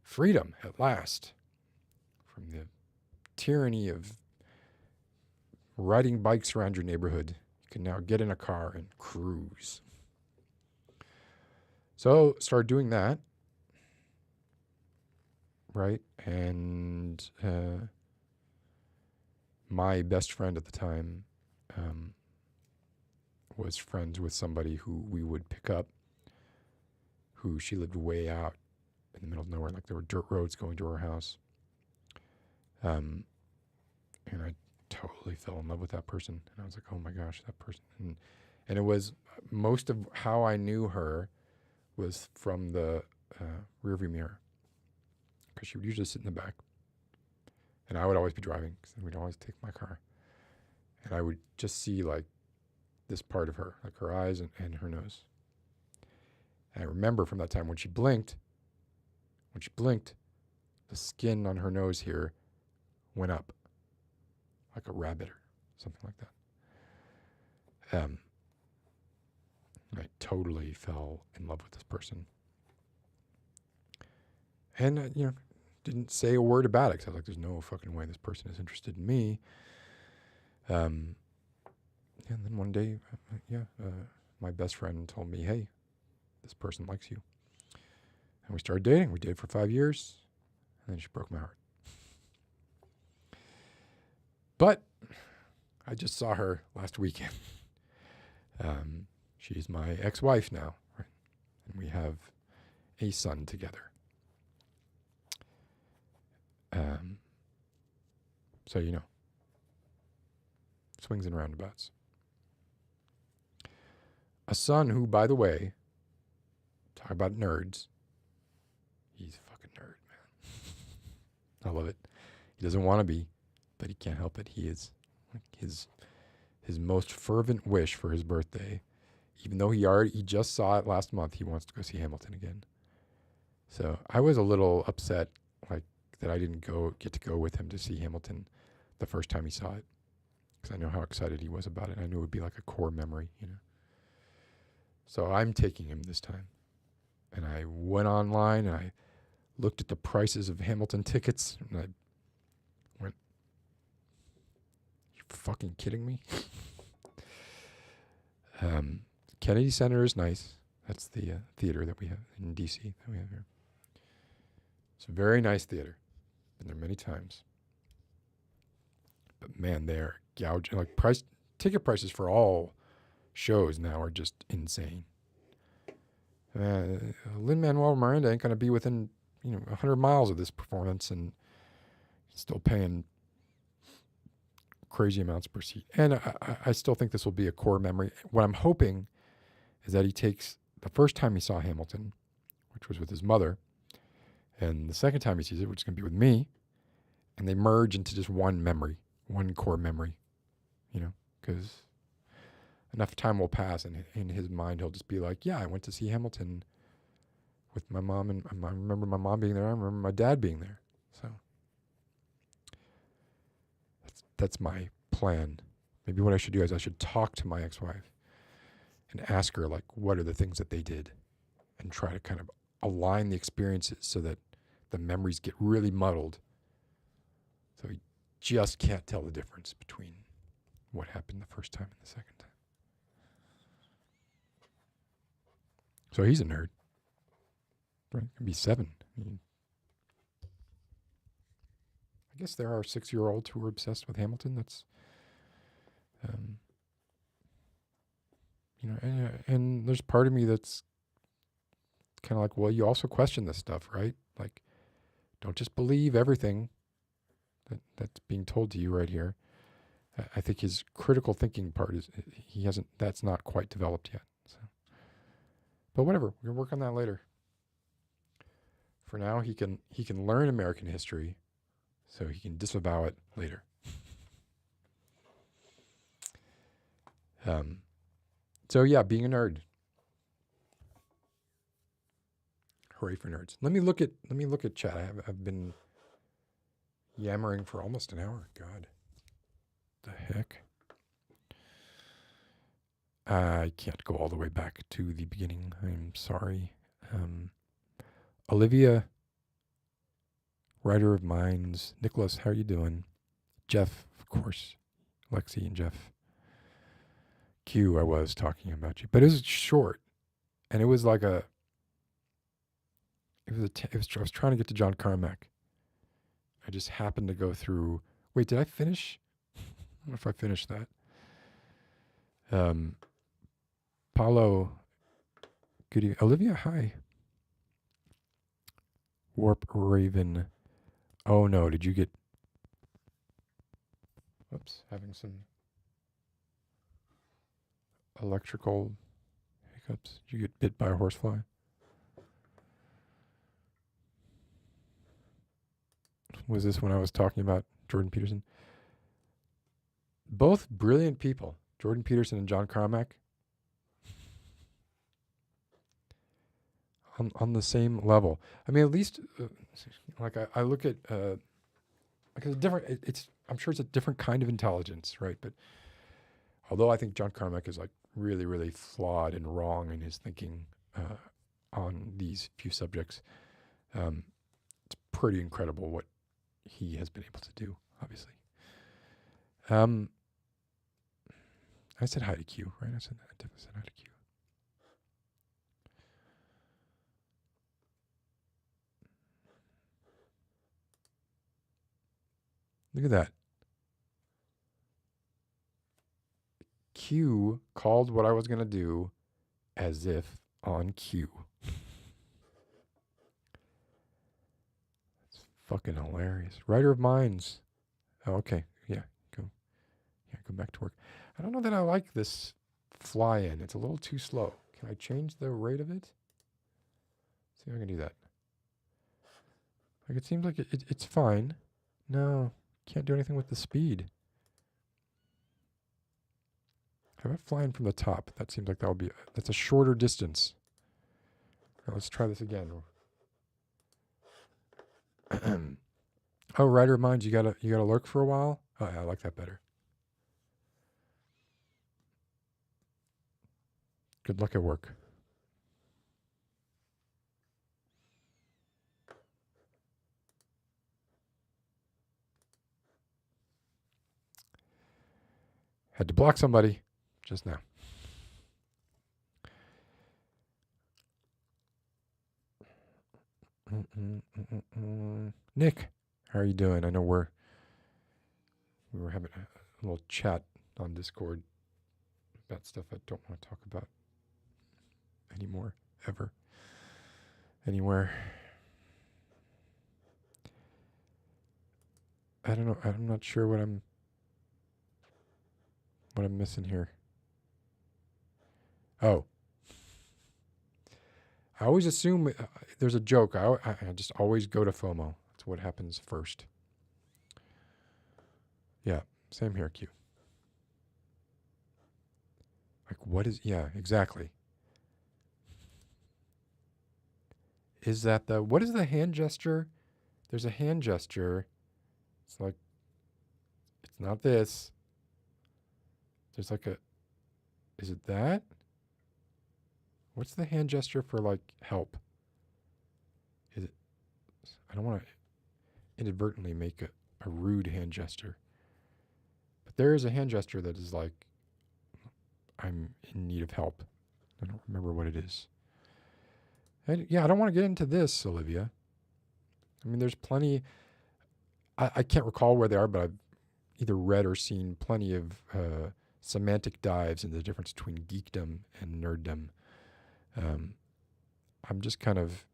freedom at last from the tyranny of riding bikes around your neighborhood. You can now get in a car and cruise. So started doing that, right? And my best friend at the time was friends with somebody who we would pick up, who she lived way out in the middle of nowhere. Like, there were dirt roads going to her house. And I totally fell in love with that person. And I was like, oh my gosh, that person. And it was most of how I knew her was from the rearview mirror, because she would usually sit in the back. And I would always be driving, because we'd always take my car. And I would just see like this part of her, like her eyes and her nose. And I remember from that time when she blinked, the skin on her nose here went up like a rabbit or something like that. I totally fell in love with this person. And, didn't say a word about it, because I was like, there's no fucking way this person is interested in me. And then one day, my best friend told me, hey, this person likes you. And we started dating. We dated for 5 years. And then she broke my heart. But I just saw her last weekend. She's my ex-wife now, right? And we have a son together. So, swings and roundabouts. A son who, by the way, talk about nerds. He's a fucking nerd, man. I love it. He doesn't want to be, but he can't help it. He is. His most fervent wish for his birthday, even though he just saw it last month, he wants to go see Hamilton again. So I was a little upset, like, that I didn't get to go with him to see Hamilton the first time he saw it, because I know how excited he was about it. I knew it would be like a core memory, So I'm taking him this time. And I went online and I looked at the prices of Hamilton tickets, and I went, you fucking kidding me? Kennedy Center is nice. That's the theater that we have in D.C. that we have here. It's a very nice theater. Been there many times. But man, they're gouging. Like, ticket prices for all shows now are just insane. Lin-Manuel Miranda ain't going to be within 100 miles of this performance, and still paying crazy amounts per seat. And I still think this will be a core memory. What I'm hoping is that he takes the first time he saw Hamilton, which was with his mother, and the second time he sees it, which is going to be with me, and they merge into just one memory, one core memory, because enough time will pass, and in his mind, he'll just be like, yeah, I went to see Hamilton with my mom, and I remember my mom being there. I remember my dad being there. So that's my plan. Maybe what I should do is I should talk to my ex-wife and ask her, like, what are the things that they did, and try to kind of align the experiences so that the memories get really muddled. So he just can't tell the difference between what happened the first time and the second time. So he's a nerd. Right? He'll be 7. I guess there are 6-year-olds who are obsessed with Hamilton. That's, and there's part of me that's kind of like, well, you also question this stuff, right? Like, don't just believe everything that's being told to you right here. I think his critical thinking part that's not quite developed yet. So. But whatever, we're going to work on that later. For now, he can learn American history so he can disavow it later. So yeah, being a nerd. Hooray for nerds. Let me look at chat. I've been yammering for almost an hour. God. The heck? I can't go all the way back to the beginning. I'm sorry. Olivia, writer of minds. Nicholas, how are you doing? Jeff, of course. Lexi and Jeff. Q, I was talking about you. But it was short. And it was like I was trying to get to John Carmack. I just happened to go through. Wait, did I finish? I don't know if I finished that. Paulo, good evening. Olivia, hi. Warp Raven. Oh no, did you get Whoops, having some electrical hiccups. Did you get bit by a horsefly? Was this when I was talking about Jordan Peterson? Both brilliant people, Jordan Peterson and John Carmack, on the same level. I mean, at least, like I look at, like it's different. I'm sure it's a different kind of intelligence, right? But although I think John Carmack is like really, really flawed and wrong in his thinking on these few subjects, it's pretty incredible what he has been able to do, obviously. I said hi to Q, right? I definitely said hi to Q. Look at that. Q called what I was going to do as if on cue. It's fucking hilarious. Writer of minds. Oh, okay. Yeah, go back to work. I don't know that I like this fly in. It's a little too slow. Can I change the rate of it? See if I can do that. Like it seems like it's fine. No, can't do anything with the speed. How about flying from the top? That seems like that's a shorter distance. Now let's try this again. Oh, writer of minds, you gotta lurk for a while. Oh, yeah, I like that better. Good luck at work. Had to block somebody just now. Nick, how are you doing? I know we were having a little chat on Discord about stuff I don't want to talk about anymore, ever, anywhere. I don't know. I'm not sure what I'm missing here. Oh. I always assume there's a joke. I just always go to FOMO. That's what happens first. Yeah, same here, Q. Like, what is... Yeah, exactly. Is that the... What is the hand gesture? There's a hand gesture. It's like... It's not this. There's like a... Is it that? What's the hand gesture for, like, help? Is it... I don't want to inadvertently make a rude hand gesture. But there is a hand gesture that is like... I'm in need of help. I don't remember what it is. And yeah, I don't want to get into this, Olivia. I mean, there's plenty... I can't recall where they are, but I've either read or seen plenty of semantic dives into the difference between geekdom and nerddom. I'm just kind of...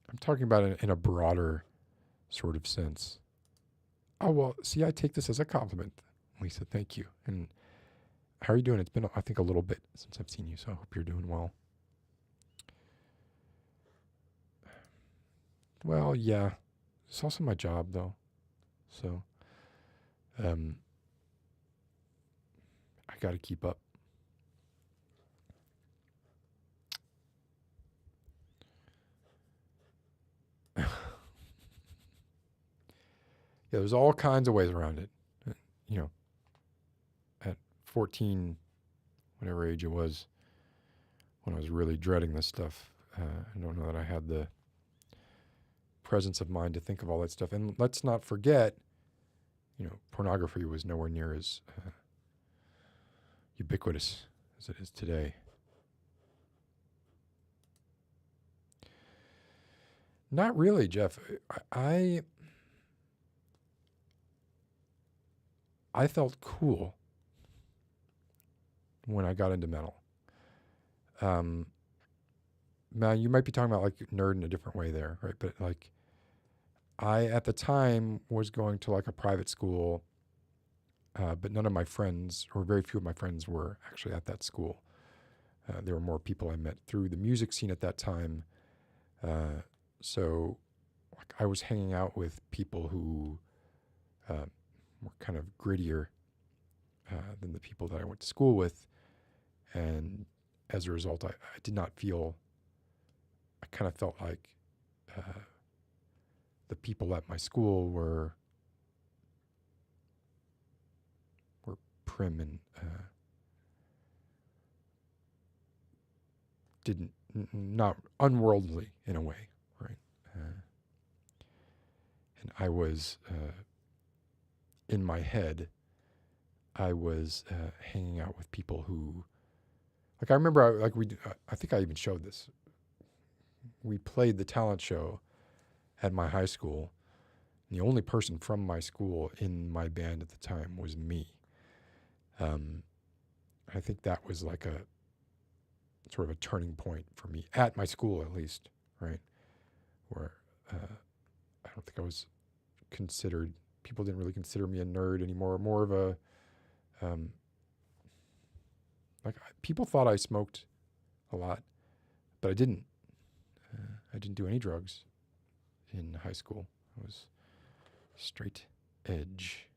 I'm talking about it in a broader sort of sense. Oh, well, see, I take this as a compliment, Lisa. Thank you. And how are you doing? It's been, I think, a little bit since I've seen you, so I hope you're doing well. Well, yeah. It's also my job, though. So, I got to keep up. Yeah, there's all kinds of ways around it. You know, at 14, whatever age it was, when I was really dreading this stuff, I don't know that I had the presence of mind to think of all that stuff. And let's not forget, pornography was nowhere near as ubiquitous as it is today. Not really, Jeff. I felt cool when I got into metal. Now, you might be talking about like nerd in a different way there, right? But like, I, at the time, was going to like a private school but none of my friends, or very few of my friends, were actually at that school. There were more people I met through the music scene at that time. So like, I was hanging out with people who were kind of grittier than the people that I went to school with. And as a result, I did not feel, I kind of felt like the people at my school were prim and not unworldly in a way, right? And I was, in my head, I was hanging out with people who, like I remember, I think I even showed this. We played the talent show at my high school. The only person from my school in my band at the time was me. I think that was like a sort of a turning point for me at my school, at least, right? Where I don't think I was considered. People didn't really consider me a nerd anymore. More of a people thought I smoked a lot, but I didn't. I didn't do any drugs in high school. I was straight edge.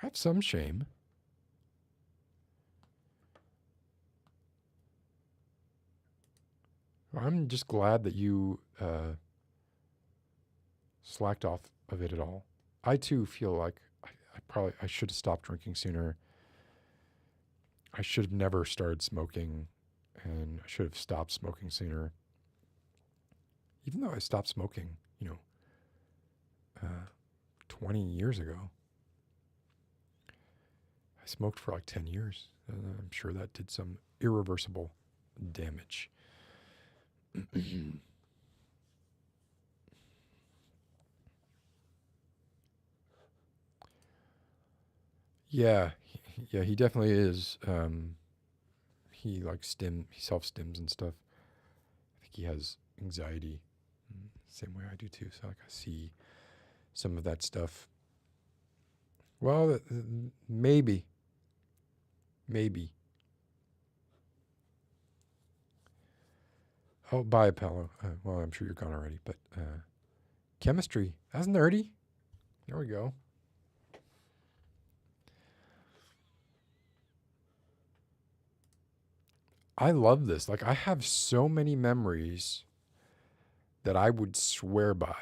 I have some shame. I'm just glad that you slacked off of it at all. I too feel like I should have stopped drinking sooner. I should have never started smoking, and I should have stopped smoking sooner. Even though I stopped smoking, 20 years ago. I smoked for like 10 years. I'm sure that did some irreversible damage. Yeah, he definitely is. He self-stims and stuff. I think he has anxiety, same way I do too. So like I see some of that stuff. Well, maybe. Oh, bye, Apollo. Well, I'm sure you're gone already, but chemistry. That's nerdy. There we go. I love this. Like, I have so many memories that I would swear by.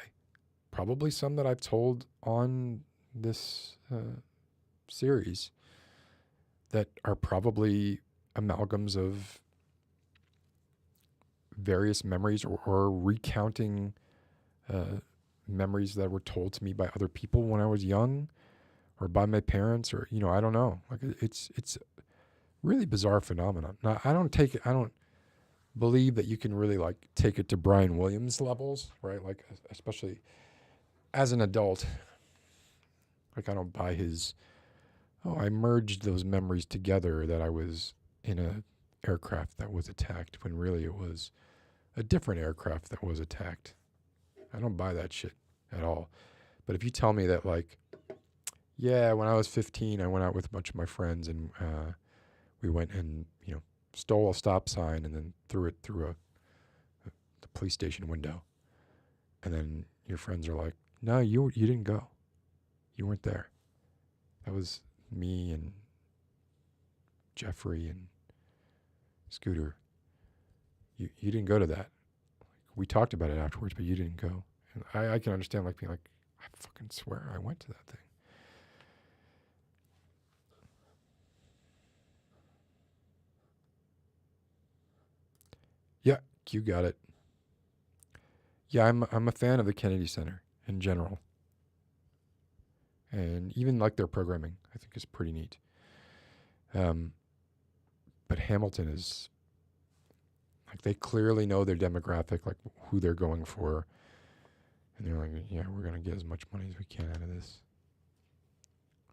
Probably some that I've told on this series that are probably amalgams of various memories or recounting memories that were told to me by other people when I was young or by my parents, or I don't know. Like, it's really bizarre phenomenon. Now, I don't believe that you can really like take it to Brian Williams levels, right? Like, especially as an adult, like I don't buy his, I merged those memories together that I was in a aircraft that was attacked, when really it was a different aircraft that was attacked. I don't buy that shit at all. But if you tell me that, like, yeah, when I was 15, I went out with a bunch of my friends and we went and, stole a stop sign and then threw it through the police station window. And then your friends are like, no, you didn't go. You weren't there. That was me and Jeffrey and Scooter. You didn't go to that. We talked about it afterwards, but you didn't go. And I can understand, like, being like, I fucking swear I went to that thing. Yeah, you got it. Yeah, I'm a fan of the Kennedy Center in general. And even like their programming, I think is pretty neat. But Hamilton is, like, they clearly know their demographic, like who they're going for. And they're like, yeah, we're going to get as much money as we can out of this.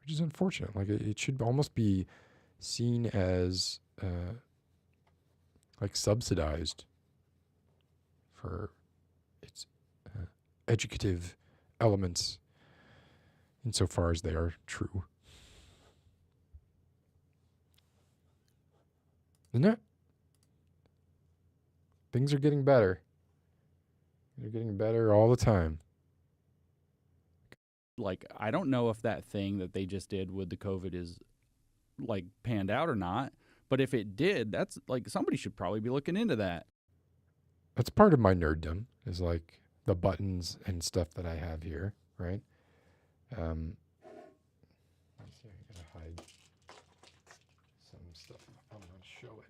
Which is unfortunate. Like, it should almost be seen as like subsidized for its educative elements insofar as they are true. Isn't it? Things are getting better. They're getting better all the time. Like, I don't know if that thing that they just did with the COVID is like panned out or not, but if it did, that's like somebody should probably be looking into that. That's part of my nerddom, is like the buttons and stuff that I have here, right? Let me see, I gotta hide some stuff. I'm gonna show it.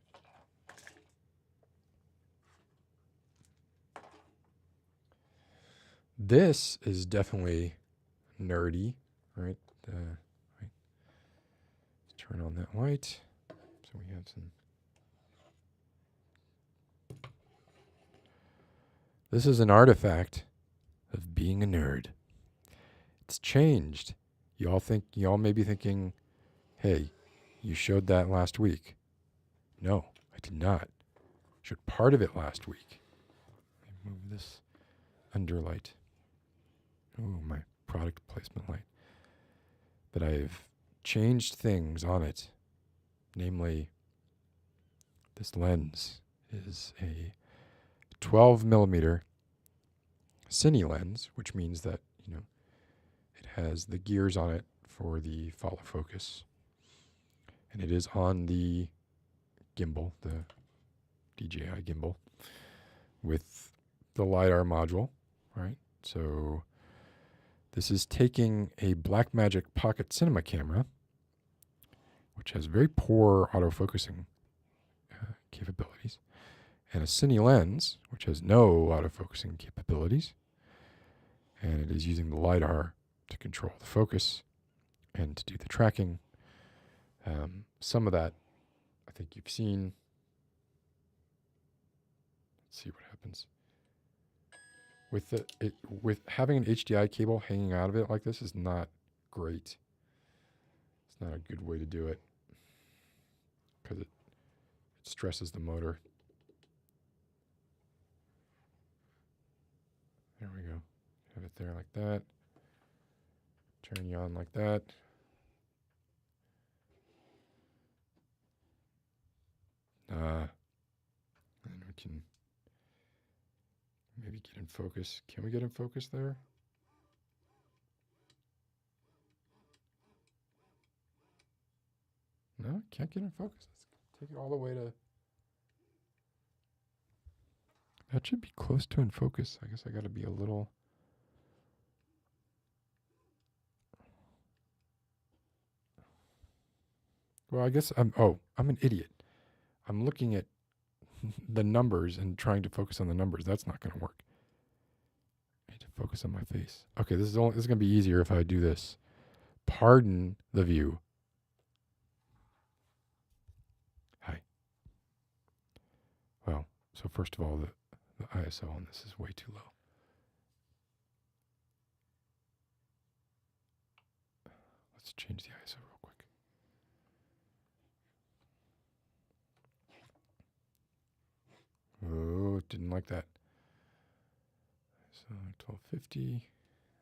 This is definitely nerdy, right? Right. Let's turn on that light. So we have some. This is an artifact of being a nerd. It's changed. Y'all may be thinking, hey, you showed that last week. No, I did not. Showed part of it last week. Let me move this underlight. Oh, my product placement light. But I've changed things on it. Namely, this lens is a 12 millimeter cine lens, which means that, it has the gears on it for the follow focus. And it is on the gimbal, the DJI gimbal, with the LiDAR module, right? So this is taking a Blackmagic pocket cinema camera, which has very poor autofocusing capabilities, and a cine lens, which has no autofocusing capabilities. And it is using the LiDAR to control the focus and to do the tracking. Some of that I think you've seen. Let's see what happens. With having an HDI cable hanging out of it like this is not great. It's not a good way to do it because it stresses the motor. There we go. Have it there like that. Turn you on like that. And we can maybe get in focus. Can we get in focus there? No, can't get in focus. Let's take it all the way to... That should be close to in focus. I guess I got to be a little... Well, I guess I'm an idiot. I'm looking at the numbers and trying to focus on the numbers. That's not going to work. I need to focus on my face. Okay, this is going to be easier if I do this. Pardon the view. Hi. Well, so first of all, the ISO on this is way too low. Let's change the ISO real quick. Oh, didn't like that. So 1250.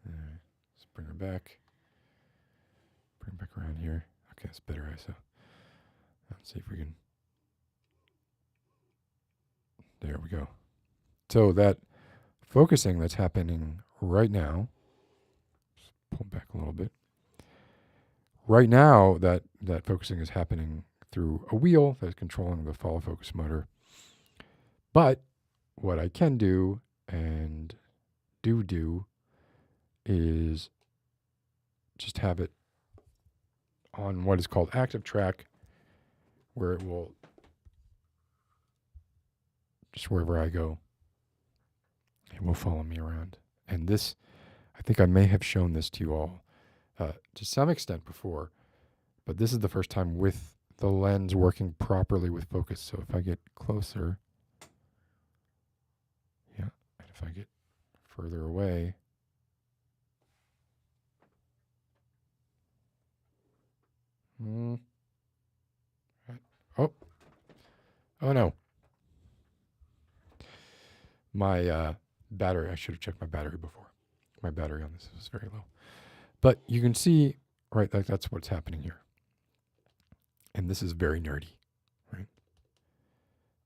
All right, let's bring her back. Bring her back around here. Okay, that's better ISO. Let's see if we can. There we go. So that focusing that's happening right now, just pull back a little bit. Right now, that focusing is happening through a wheel that is controlling the follow focus motor. But what I can do and do is just have it on what is called active track, where it will just wherever I go, it will follow me around. And this, I think I may have shown this to you all to some extent before, but this is the first time with the lens working properly with focus. So if I get closer, yeah, and if I get further away, oh no, My battery, I should have checked my battery before. My battery on this is very low. But you can see, right, like that's what's happening here. And this is very nerdy, right?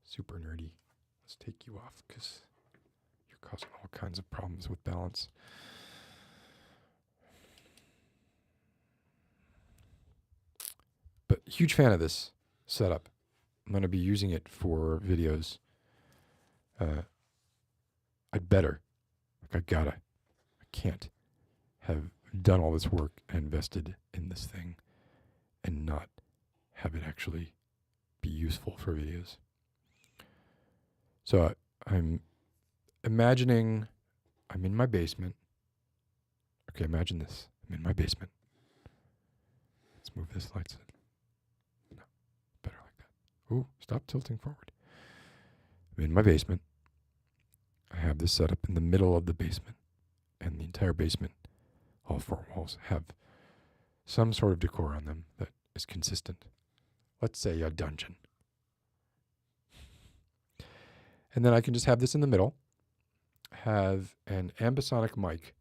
Super nerdy. Let's take you off because you're causing all kinds of problems with balance. But huge fan of this setup. I'm going to be using it for videos. I'd better. Like I can't have done all this work and invested in this thing and not have it actually be useful for videos. So I'm imagining I'm in my basement. Okay, imagine this. I'm in my basement. Let's move this lights. No, better like that. Ooh, stop tilting forward. I'm in my basement. I have this set up in the middle of the basement, and the entire basement, all four walls, have some sort of decor on them that is consistent. Let's say a dungeon. And then I can just have this in the middle, have an ambisonic mic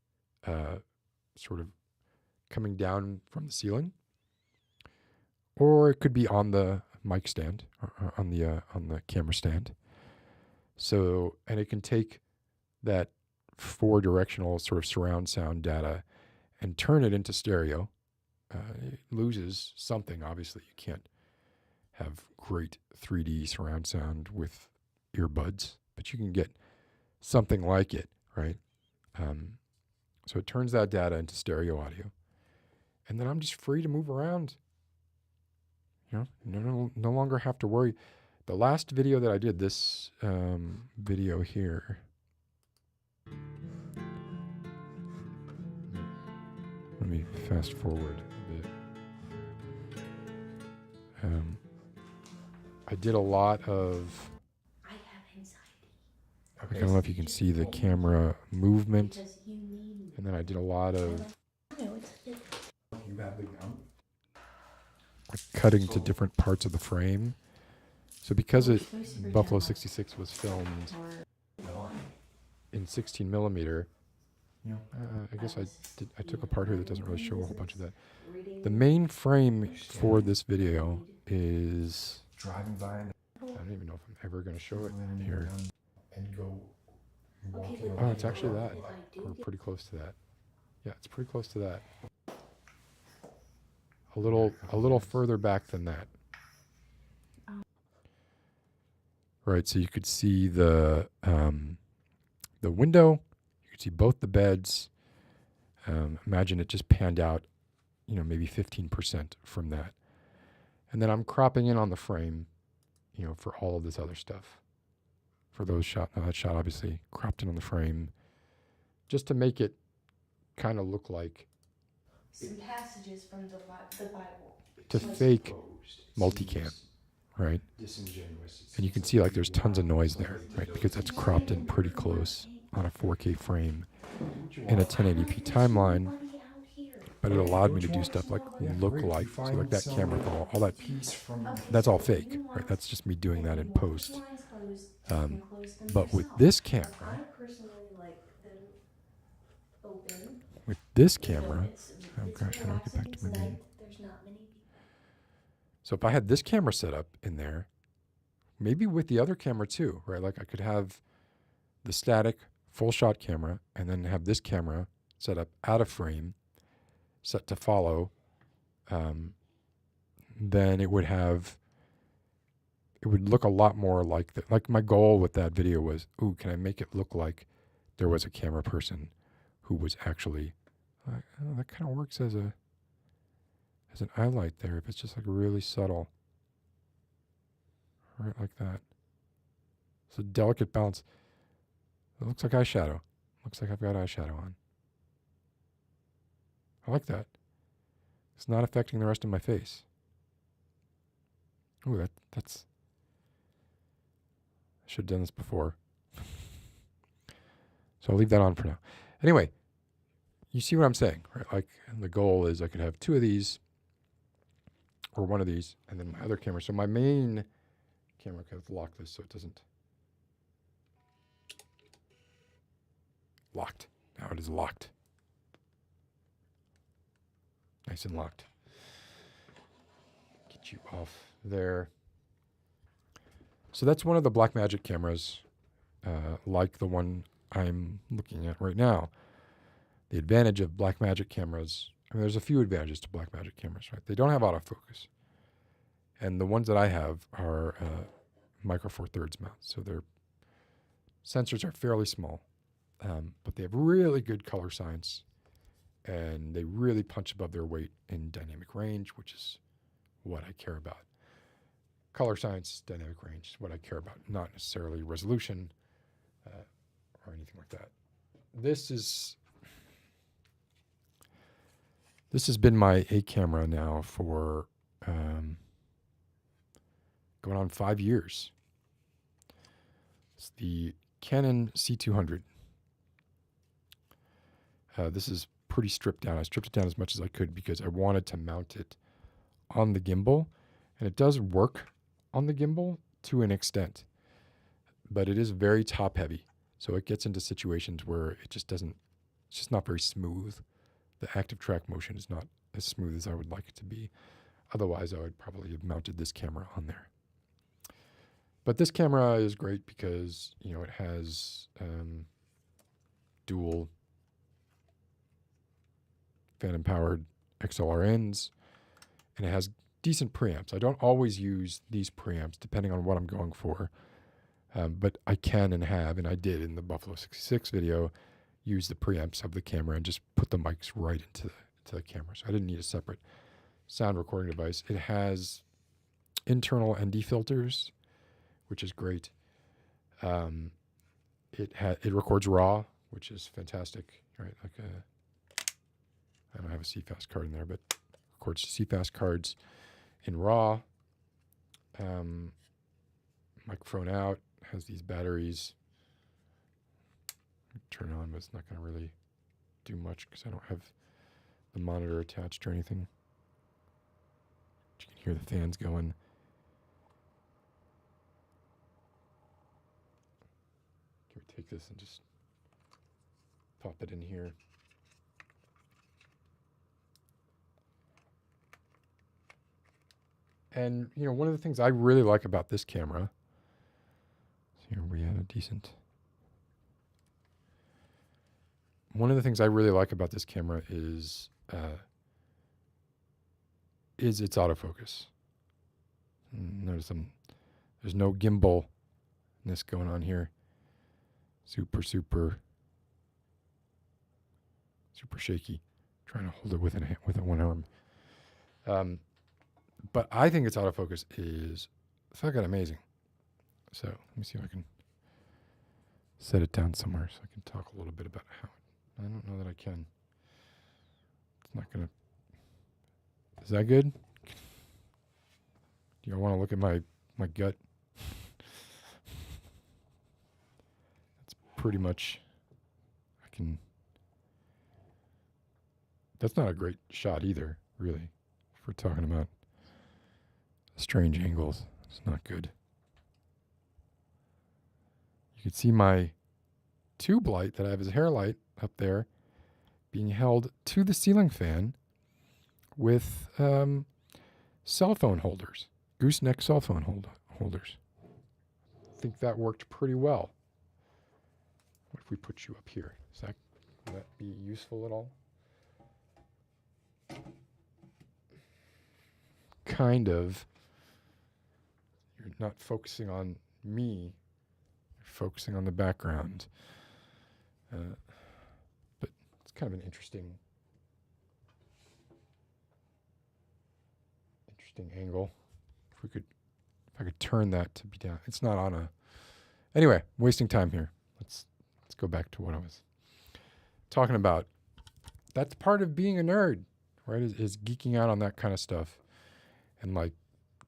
sort of coming down from the ceiling, or it could be on the mic stand, or on the camera stand. So, and it can take that 4-directional sort of surround sound data and turn it into stereo. It loses something, obviously. You can't have great 3D surround sound with earbuds, but you can get something like it, right? So it turns that data into stereo audio. And then I'm just free to move around. You know, no longer have to worry. The last video that I did, this video here. Let me fast forward a bit. I did a lot of... I have anxiety. I don't know if you can see the camera movement. And then I did a lot of... No, it's You have the gum? Cutting to different parts of the frame. So because Buffalo 66 was filmed in 16 millimeter, I guess I took a part here that doesn't really show a whole bunch of that. The main frame for this video is driving by. I don't even know if I'm ever going to show it here. Oh, it's actually that. We're pretty close to that. Yeah, it's pretty close to that. A little further back than that. Right, so you could see the window. You could see both the beds. Imagine it just panned out, maybe 15% from that. And then I'm cropping in on the frame, for all of this other stuff. For those shot, that shot obviously cropped in on the frame, just to make it kind of look like some passages from the Bible. To fake multicam, right? And you can see like there's tons of noise there, right? Because that's cropped in pretty close on a 4K frame in a 1080p timeline. But it allowed me to do stuff like look-alike. So like that camera from all that, that's all fake, right? That's just me doing that in post. But with this camera, oh gosh, how do I get back to my main? So if I had this camera set up in there, maybe with the other camera too, right? Like I could have the static full shot camera and then have this camera set up out of frame, set to follow. Then it would look a lot more like that. Like my goal with that video was, can I make it look like there was a camera person who was actually, that kind of works as an highlight there. If it's just like really subtle, right, like that. It's a delicate balance. It looks like eyeshadow. Looks like I've got eyeshadow on. I like that. It's not affecting the rest of my face. Ooh, that's... I should have done this before. So I'll leave that on for now. Anyway, you see what I'm saying, right? Like, the goal is I could have 2 of these or 1 of these, and then my other camera. So my main camera, I have to lock this so it doesn't. Locked. Now it is locked. Nice and locked. Get you off there. So that's one of the Blackmagic cameras, like the one I'm looking at right now. The advantage of Blackmagic cameras, I mean, there's a few advantages to Blackmagic cameras, right? They don't have autofocus. And the ones that I have are micro four thirds mounts. So their sensors are fairly small, but they have really good color science, and they really punch above their weight in dynamic range, which is what I care about. Color science, dynamic range is what I care about, not necessarily resolution or anything like that. This has been my A camera now for going on 5 years. It's the Canon C200. This is pretty stripped down. I stripped it down as much as I could because I wanted to mount it on the gimbal, and it does work on the gimbal to an extent, but it is very top heavy. So it gets into situations where it's just not very smooth. The active track motion is not as smooth as I would like it to be. Otherwise, I would probably have mounted this camera on there. But this camera is great because, you know, it has dual phantom-powered XLR-ins, and it has decent preamps. I don't always use these preamps depending on what I'm going for, but I can and have, and I did in the Buffalo 66 video, use the preamps of the camera and just put the mics right into the camera. So I didn't need a separate sound recording device. It has internal ND filters, which is great. It records RAW, which is fantastic, right? Like I don't have a CFast card in there, but records CFast cards in RAW. Microphone out, has these batteries. Turn it on, but it's not going to really do much because I don't have the monitor attached or anything. You can hear the fans going. Can we take this and just pop it in here? And, you know, one of the things I really like about this camera, here we had a decent. One of the things I really like about this camera is its autofocus. Notice there's no gimbalness going on here. Super shaky. Trying to hold it with one arm. But I think its autofocus is fucking amazing. So let me see if I can set it down somewhere so I can talk a little bit about how. I don't know that I can. It's not gonna. Is that good? Do you want to look at my gut? That's pretty much. I can. That's not a great shot either, really. If we're talking about strange angles, it's not good. You can see my tube light that I have as a hair light up there being held to the ceiling fan with cell phone holders, gooseneck cell phone holders. I think that worked pretty well. What if we put you up here? Would that be useful at all? Kind of. You're not focusing on me. You're focusing on the background. But it's kind of an interesting angle. If I could turn that to be down. It's not on a. Anyway, I'm wasting time here. Let's go back to what I was talking about. That's part of being a nerd, right? Is geeking out on that kind of stuff, and like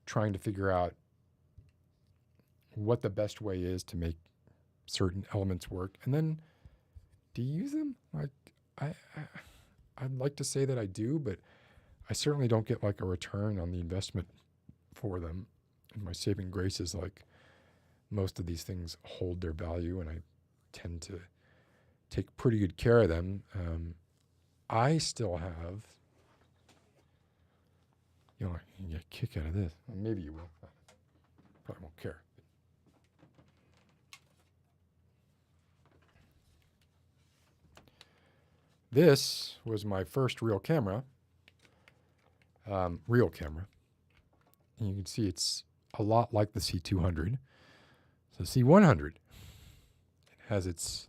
trying to figure out what the best way is to make certain elements work, and then do you use them? Like I'd like to say that I do, but I certainly don't get like a return on the investment for them. And my saving grace is like most of these things hold their value, and I tend take pretty good care of them. I still have, you know, you get a kick out of this. Well, maybe you will. Probably won't care. This was my first real camera. And you can see it's a lot like the C200. So C100, it has its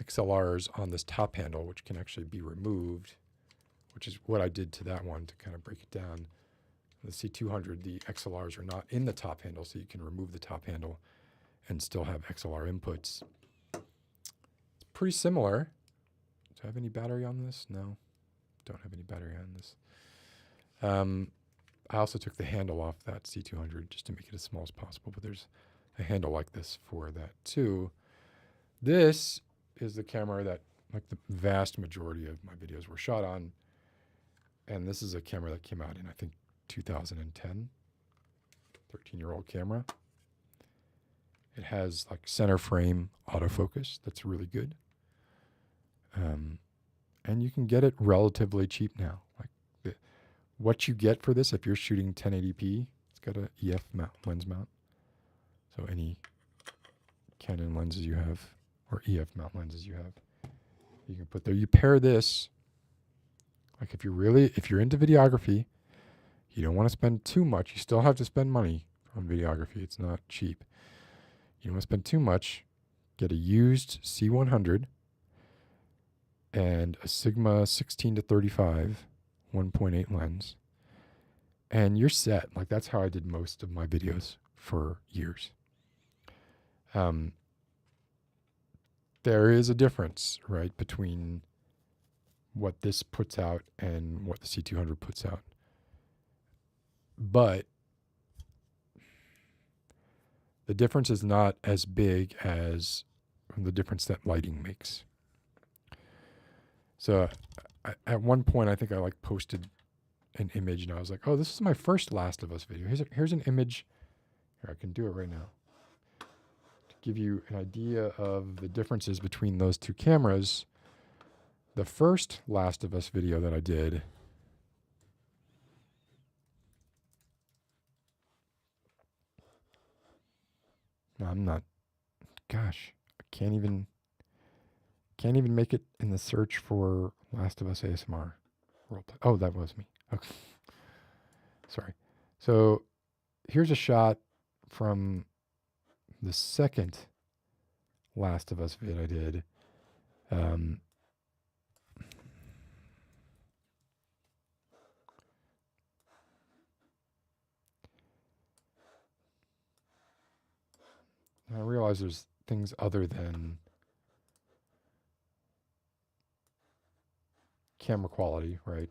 XLRs on this top handle, which can actually be removed, which is what I did to that one to kind of break it down. The C200, the XLRs are not in the top handle, so you can remove the top handle and still have XLR inputs. It's pretty similar. Do I have any battery on this? No, don't have any battery on this. I also took the handle off that C200 just to make it as small as possible, but there's a handle like this for that too. This is the camera that like the vast majority of my videos were shot on. And this is a camera that came out in, I think, 2010, 13-year-old camera. It has like center frame autofocus. That's really good. And you can get it relatively cheap now. Like what you get for this, if you're shooting 1080p, it's got a EF lens mount. So any Canon lenses you have, or EF mount lenses you have, you can put there. You pair this, like if you're into videography, you don't want to spend too much. You still have to spend money on videography. It's not cheap. You don't want to spend too much. Get a used C100 and a Sigma 16-35 1.8 lens, and you're set. Like that's how I did most of my videos for years. There is a difference, right, between what this puts out and what the C200 puts out. But the difference is not as big as the difference that lighting makes. So at one point, I think I like posted an image and I was like, oh, this is my first Last of Us video. Here's an image. Here, I can do it right now. To give you an idea of the differences between those two cameras, the first Last of Us video that I did, no, I'm not, gosh, I can't even make it in the search for Last of Us ASMR. Oh, that was me. Okay. Sorry. So here's a shot from the second Last of Us vid I did. I realize there's things other than camera quality, right?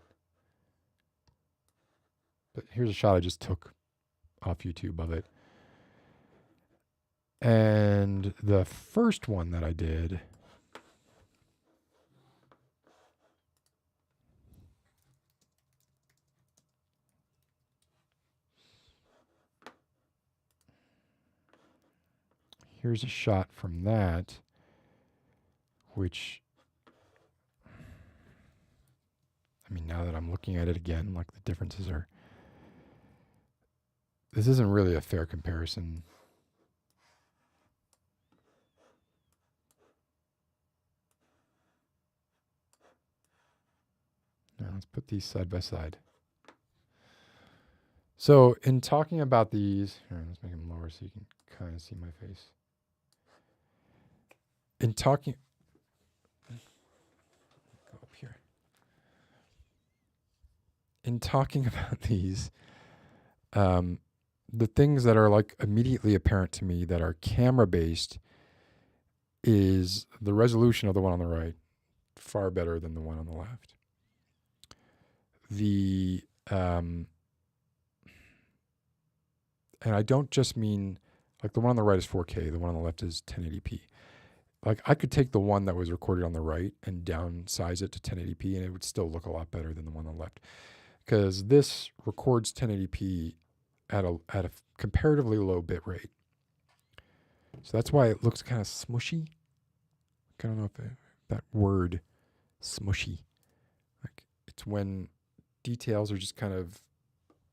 But here's a shot I just took off YouTube of it. And the first one that I did, here's a shot from that, which, I mean, now that I'm looking at it again, like the differences are, this isn't really a fair comparison. Now let's put these side by side. So in talking about these, here, let's make them lower so you can kind of see my face. In talking, go up here. In talking about these, the things that are like immediately apparent to me that are camera based is the resolution of the one on the right, far better than the one on the left. And I don't just mean, like the one on the right is 4K, the one on the left is 1080p. Like I could take the one that was recorded on the right and downsize it to 1080p and it would still look a lot better than the one on the left. Because this records 1080p at a comparatively low bit rate. So that's why it looks kind of smushy. I don't know if that word, smushy. Like, it's when details are just kind of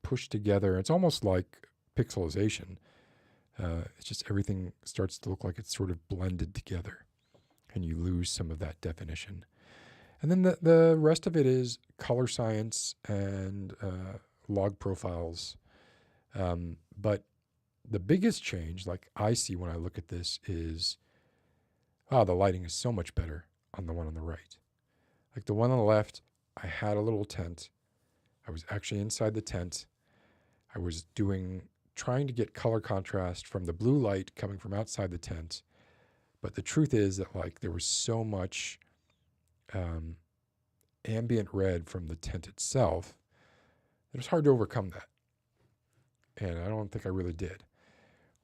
pushed together. It's almost like pixelization. It's just everything starts to look like it's sort of blended together, and you lose some of that definition. And then the rest of it is color science and log profiles. But the biggest change, like I see when I look at this, is, the lighting is so much better on the one on the right. Like the one on the left, I had a little tent. I was actually inside the tent. I was trying to get color contrast from the blue light coming from outside the tent. But the truth is that like there was so much ambient red from the tent itself, it was hard to overcome that. And I don't think I really did.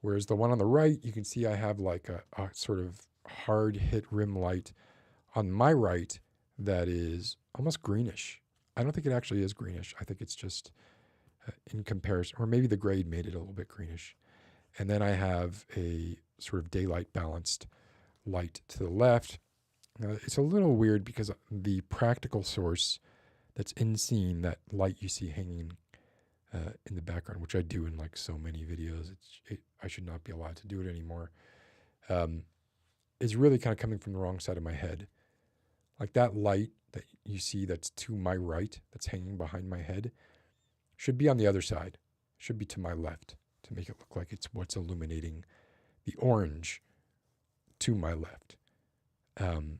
Whereas the one on the right, you can see I have like a sort of hard hit rim light on my right that is almost greenish. I don't think it actually is greenish. I think it's just in comparison, or maybe the grade made it a little bit greenish. And then I have a sort of daylight balanced light to the left. It's a little weird because the practical source that's in scene, that light you see hanging in the background, which I do in like so many videos, I should not be allowed to do it anymore, is really kind of coming from the wrong side of my head. Like that light that you see that's to my right, that's hanging behind my head, should be on the other side, should be to my left, to make it look like it's what's illuminating the orange to my left. And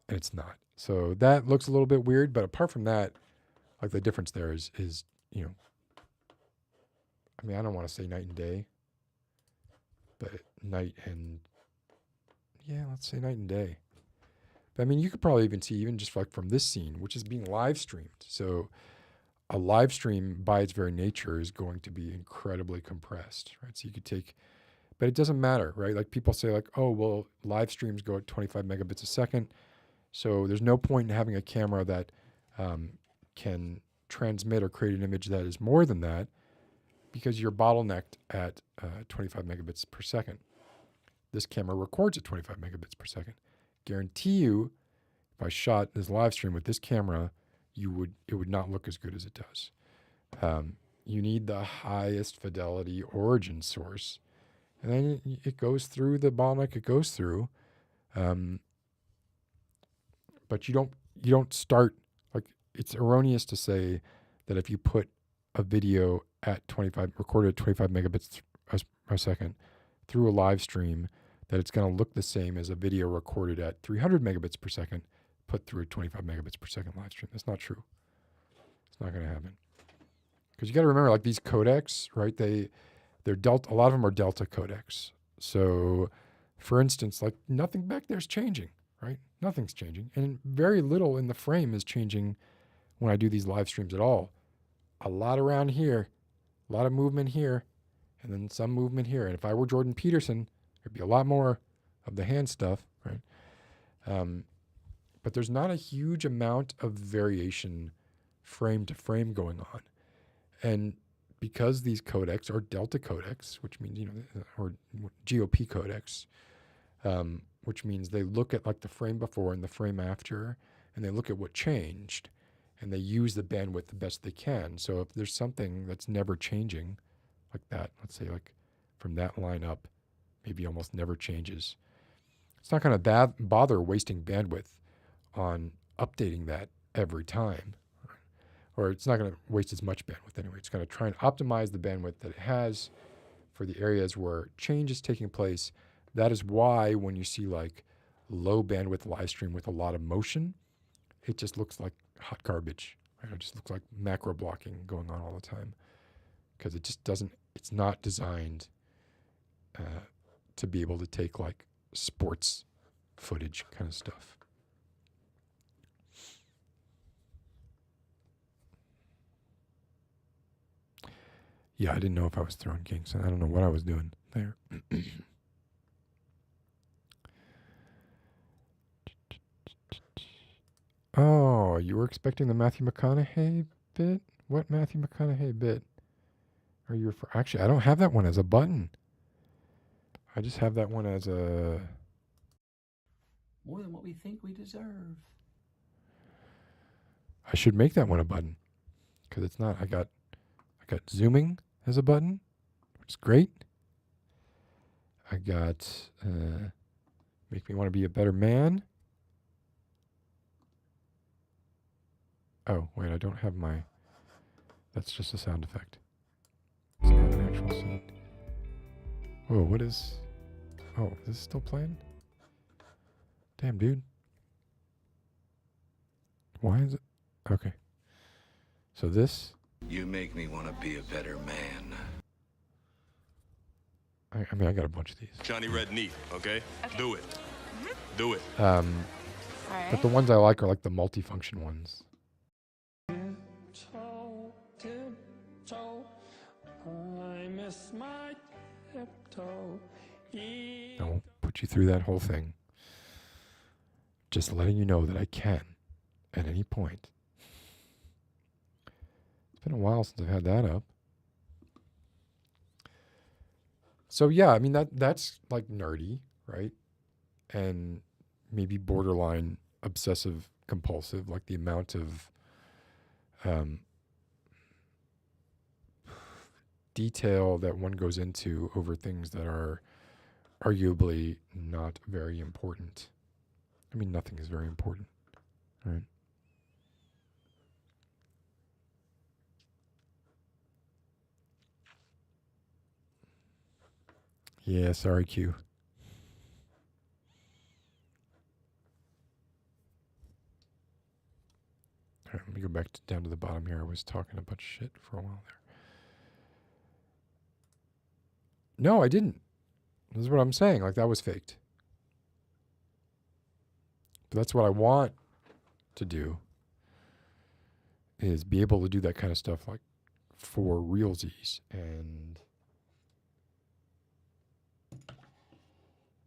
it's not. So that looks a little bit weird, but apart from that, like the difference there is, you know, I mean, I don't want to say night and day, but night and, let's say night and day. But I mean, you could probably even see, even just like from this scene, which is being live streamed. So a live stream by its very nature is going to be incredibly compressed, right? So you could take, but it doesn't matter, right? Like people say like, oh, well, live streams go at 25 megabits a second. So there's no point in having a camera that can transmit or create an image that is more than that, because you're bottlenecked at 25 megabits per second. This camera records at 25 megabits per second. Guarantee you, if I shot this live stream with this camera, it would not look as good as it does. You need the highest fidelity origin source, and then it goes through the bottleneck it goes through. But you don't start, like, it's erroneous to say that if you put a video recorded at 25 megabits a second through a live stream, that it's going to look the same as a video recorded at 300 megabits per second put through a 25 megabits per second live stream. That's not true. It's not going to happen. Because you got to remember, like these codecs, right? They're delta. A lot of them are delta codecs. So, for instance, like nothing back there is changing, right? Nothing's changing, and very little in the frame is changing when I do these live streams at all. A lot around here, a lot of movement here, and then some movement here. And if I were Jordan Peterson, there'd be a lot more of the hand stuff, right? But there's not a huge amount of variation frame to frame going on. And because these codecs are delta codecs, which means, or GOP codecs, which means they look at like the frame before and the frame after, and they look at what changed, and they use the bandwidth the best they can. So if there's something that's never changing like that, let's say like from that line up, maybe almost never changes, it's not going to bother wasting bandwidth on updating that every time. Or it's not going to waste as much bandwidth anyway. It's going to try and optimize the bandwidth that it has for the areas where change is taking place. That is why when you see like low bandwidth live stream with a lot of motion, it just looks like hot garbage. Right? It just looks like macro blocking going on all the time, because it just doesn't, it's not designed to be able to take like sports footage kind of stuff. Yeah, I didn't know if I was throwing kinks. I don't know what I was doing there. Oh, you were expecting the Matthew McConaughey bit? What Matthew McConaughey bit are you referring? Actually, I don't have that one as a button. I just have that one as a... More than what we think we deserve. I should make that one a button, because it's not. I got zooming as a button, which is great. I got make me want to be a better man. Oh, wait, I don't have my... That's just a sound effect. It's not an actual scene. Whoa, what is... Oh, is this still playing? Damn, dude. Why is it... Okay. So this... You make me want to be a better man. I mean, I got a bunch of these. Johnny Red Neat, okay? Do it. Do it. All But the ones I like are like the multifunction ones. I miss my tiptoe. I won't put you through that whole thing. Just letting you know that I can at any point. It's been a while since I've had that up. So yeah, I mean that's like nerdy, right? And maybe borderline obsessive compulsive, like the amount of detail that one goes into over things that are arguably not very important. I mean, nothing is very important, right? Yeah, sorry, Q. All right, let me go back down to the bottom here. I was talking a bunch of shit for a while there. No, I didn't. This is what I'm saying. Like, that was faked. But that's what I want to do, is be able to do that kind of stuff, like, for realsies. And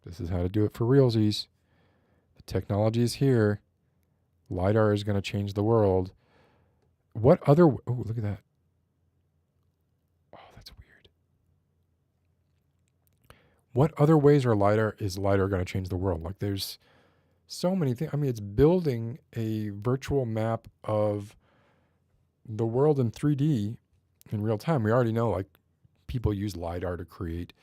this is how to do it for realsies. The technology is here. LiDAR is going to change the world. What other... Oh, look at that. Oh, that's weird. What other ways is LiDAR going to change the world? Like, there's so many things. I mean, it's building a virtual map of the world in 3D in real time. We already know, like, people use LiDAR to create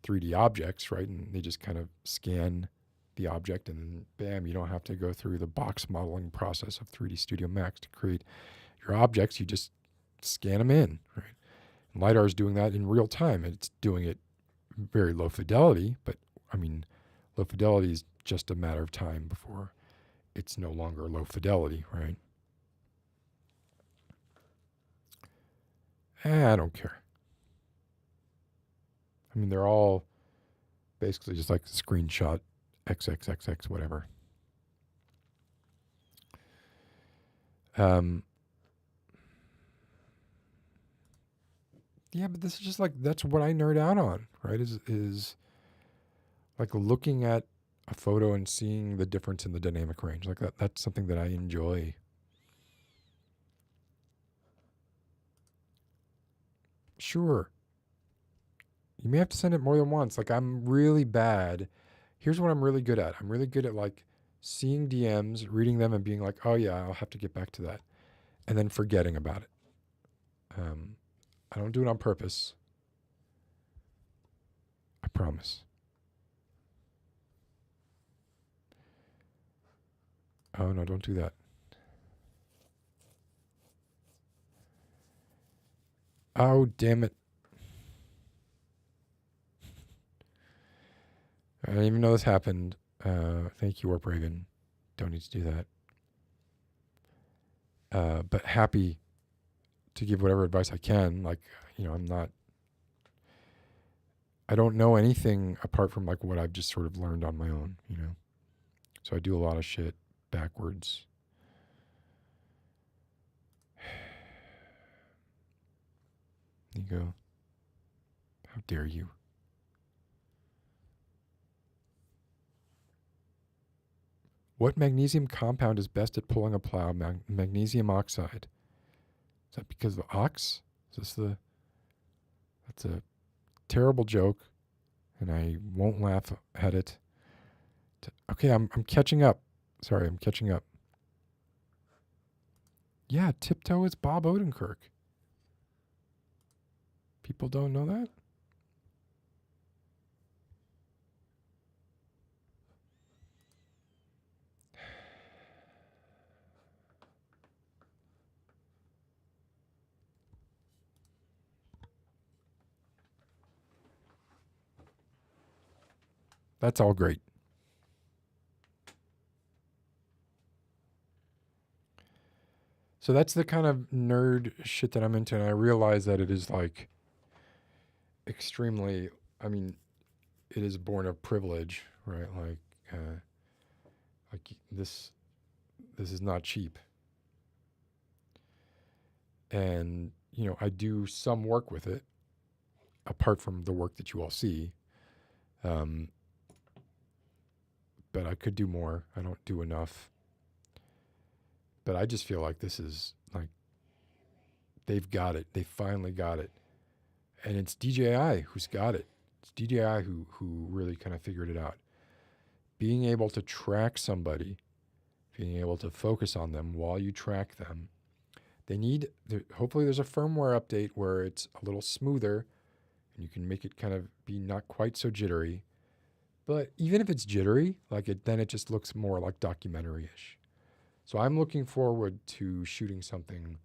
3D objects, right? And they just kind of scan the object, and then bam, you don't have to go through the box modeling process of 3D Studio Max to create your objects. You just scan them in, right? And LiDAR is doing that in real time, and it's doing it very low fidelity, but I mean, low fidelity is just a matter of time before it's no longer low fidelity, right? I don't care. I mean, they're all basically just like screenshot XXXX, whatever. Yeah, but this is just like, that's what I nerd out on, right? Is like looking at a photo and seeing the difference in the dynamic range. Like that's something that I enjoy. Sure. You may have to send it more than once. Like, I'm really bad. Here's what I'm really good at. I'm really good at, like, seeing DMs, reading them, and being like, oh, yeah, I'll have to get back to that. And then forgetting about it. I don't do it on purpose. I promise. Oh, no, don't do that. Oh, damn it. I didn't even know this happened. Thank you, Warp Raven. Don't need to do that. But happy to give whatever advice I can. Like, you know, I don't know anything apart from like what I've just sort of learned on my own, you know. So I do a lot of shit backwards. There you go. How dare you? What magnesium compound is best at pulling a plow? Magnesium oxide. Is that because of ox? That's a terrible joke, and I won't laugh at it. Okay, I'm catching up. Sorry, I'm catching up. Yeah, Tiptoe is Bob Odenkirk. People don't know that? That's all great. So that's the kind of nerd shit that I'm into, and I realize that it is like extremely, I mean, it is born of privilege, right? Like this is not cheap. And, you know, I do some work with it, apart from the work that you all see. But I could do more. I don't do enough. But I just feel like this is like, they've got it. They finally got it. And it's DJI who's got it. It's DJI who really kind of figured it out. Being able to track somebody, being able to focus on them while you track them. Hopefully there's a firmware update where it's a little smoother and you can make it kind of be not quite so jittery. But even if it's jittery, then it just looks more like documentary-ish. So I'm looking forward to shooting something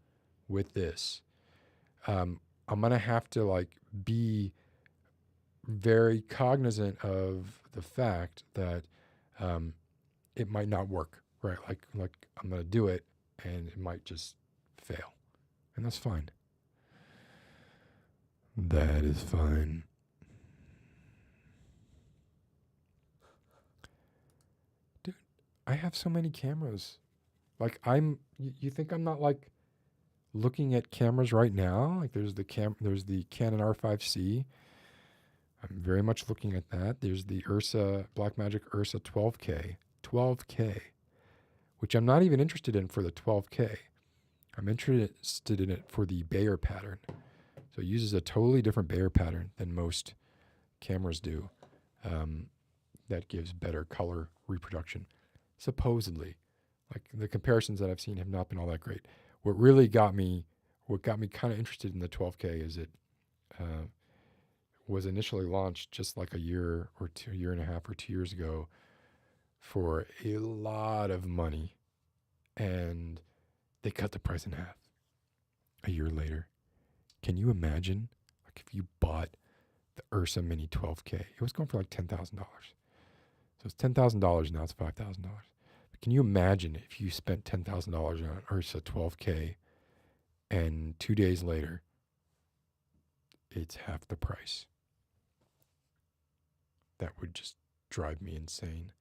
with this. I'm going to have to be very cognizant of the fact that it might not work, right? Like I'm going to do it and it might just fail. And that's fine. That is fine. Dude, I have so many cameras. You think I'm not looking at cameras right now? Like there's the Canon R5C. I'm very much looking at that. There's the Blackmagic Ursa 12K, which I'm not even interested in for the 12K. I'm interested in it for the Bayer pattern. So it uses a totally different Bayer pattern than most cameras do. That gives better color reproduction, supposedly. Like the comparisons that I've seen have not been all that great. What got me kind of interested in the 12K is it was initially launched just like a year and a half or 2 years ago for a lot of money, and they cut the price in half a year later. Can you imagine if you bought the Ursa Mini 12K? It was going for $10,000. So it's $10,000, now it's $5,000. But can you imagine if you spent $10,000 on an Ursa 12K and 2 days later it's half the price? That would just drive me insane.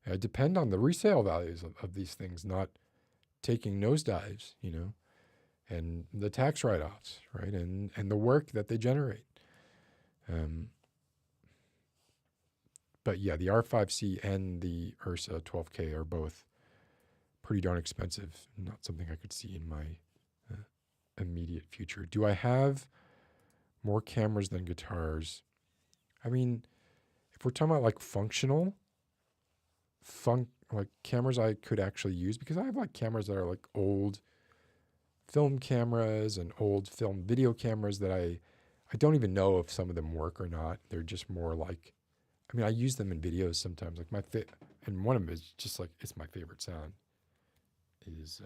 I depend on the resale values of these things not taking nosedives, and the tax write-offs, right? And the work that they generate. But yeah, the R5C and the Ursa 12K are both pretty darn expensive. Not something I could see in my immediate future. Do I have more cameras than guitars? I mean, if we're talking about functional, cameras I could actually use, because I have cameras that are old film cameras and old film video cameras that I don't even know if some of them work or not. They're just more I use them in videos sometimes. And one of them is just it's my favorite sound. Is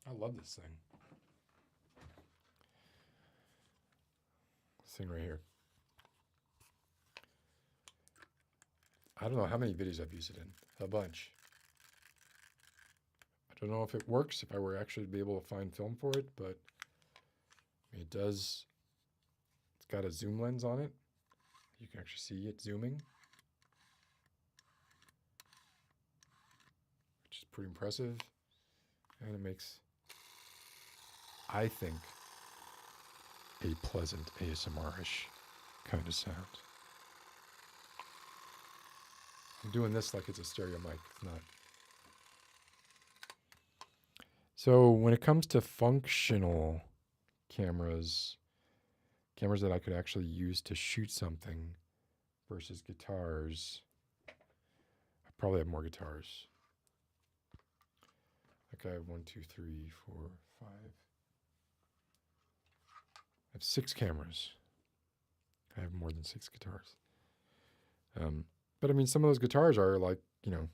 I love this thing. This thing right here. I don't know how many videos I've used it in. A bunch. I don't know if it works, if I were actually to be able to find film for it, but it does. It's got a zoom lens on it. You can actually see it zooming, which is pretty impressive. And it makes, I think, a pleasant ASMR-ish kind of sound. I'm doing this like it's a stereo mic. It's not. So when it comes to functional cameras that I could actually use to shoot something versus guitars, I probably have more guitars. Like I have 1, 2, 3, 4, 5. I have 6 cameras. I have more than 6 guitars. But I mean, some of those guitars are like, you know,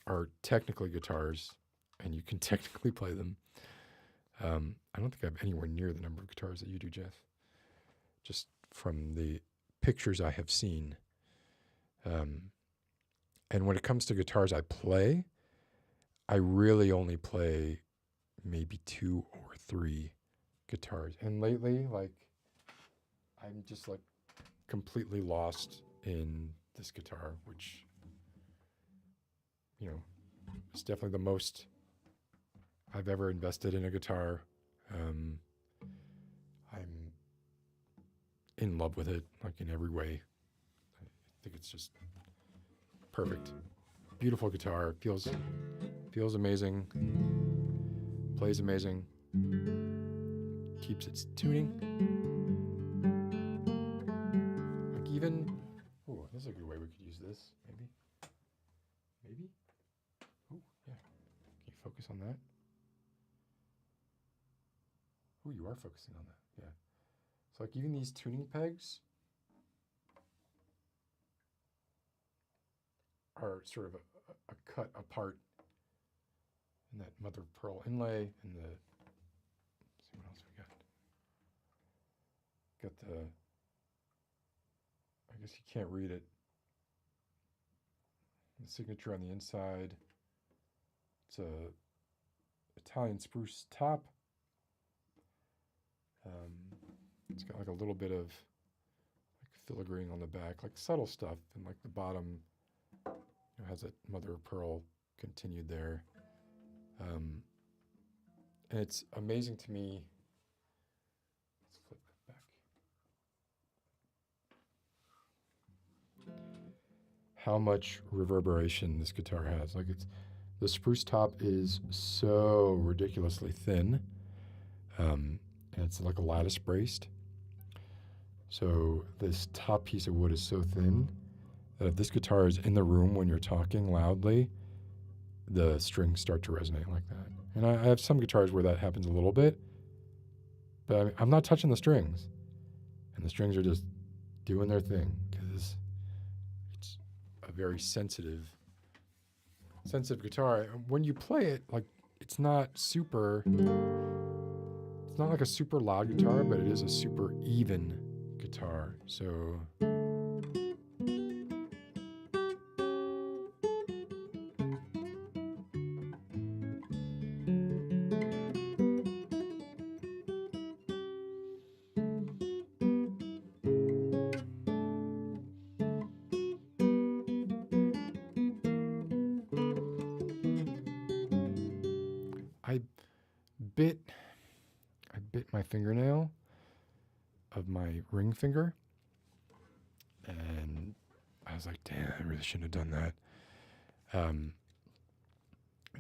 are technically guitars, and you can technically play them. I don't think I have anywhere near the number of guitars that you do, Jeff. Just from the pictures I have seen. And when it comes to guitars I play, I really only play maybe 2 or 3 guitars. And lately, like, I'm just like completely lost in this guitar, which, you know, is definitely the most I've ever invested in a guitar. I'm in love with it, like in every way. I think it's just perfect. Beautiful guitar. Feels amazing. Plays amazing. Keeps its tuning. Like even, oh, this is a good way we could use this. Maybe. Oh, yeah. Can you focus on that? Oh, you are focusing on that. Yeah. So like even these tuning pegs are sort of a cut apart in that mother of pearl inlay and the, let's see what else we got. Got the, I guess you can't read it. The signature on the inside. It's a Italian spruce top. It's got like a little bit of like filigreeing on the back, like subtle stuff, and like the bottom, you know, has that mother of pearl continued there. And it's amazing to me. Let's flip that back. How much reverberation this guitar has. Like the spruce top is so ridiculously thin. And it's like a lattice braced. So this top piece of wood is so thin that if this guitar is in the room when you're talking loudly, the strings start to resonate like that. And I have some guitars where that happens a little bit, but I'm not touching the strings. And the strings are just doing their thing because it's a very sensitive guitar. When you play it, like it's not like a super loud guitar, but it is a super even guitar. So I bit my fingernail of my ring finger, and I was like, damn, I really shouldn't have done that. And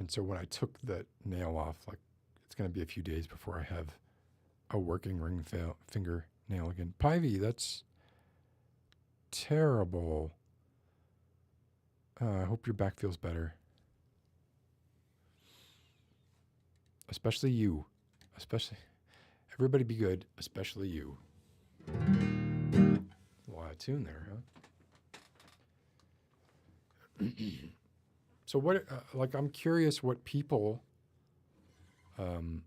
so when I took the nail off, like it's going to be a few days before I have a working ring finger nail again. Pivy, that's terrible. I hope your back feels better. Especially you. Everybody be good, especially you. A lot of tune there, huh? So what, like, I'm curious what people, like,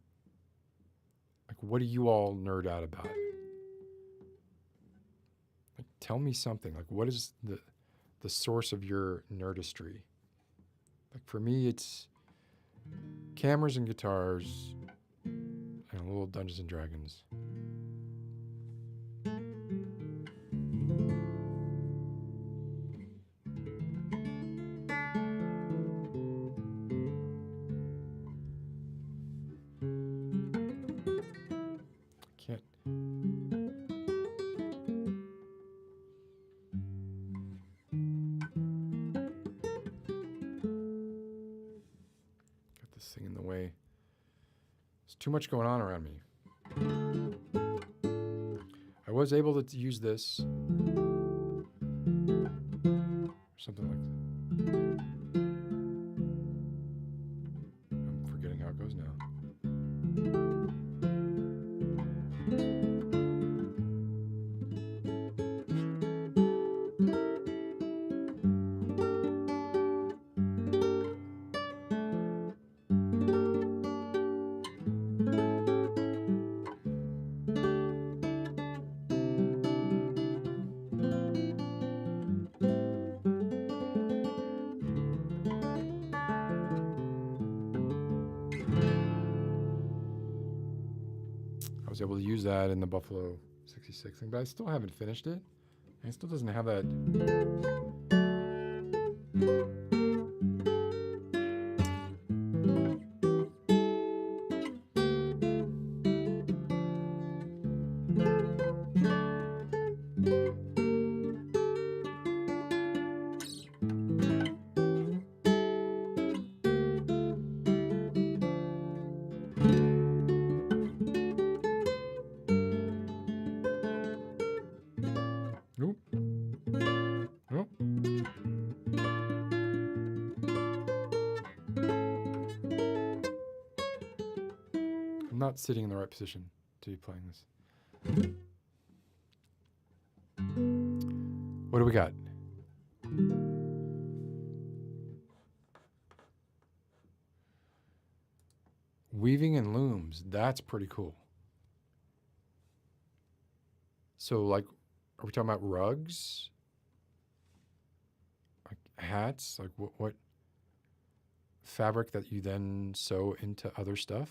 what do you all nerd out about? Like, tell me something. Like, what is the source of your nerdistry? Like, for me, it's cameras and guitars and a little Dungeons and Dragons. too much going on around me. I was able to use this. Something like that. I'm forgetting how it goes now. I was able to use that in the Buffalo 66 thing, but I still haven't finished it. And it still doesn't have that. Nope. Nope. I'm not sitting in the right position to be playing this. What do we got? Weaving in looms. That's pretty cool. So, like, are we talking about rugs? Like hats? Like what fabric that you then sew into other stuff?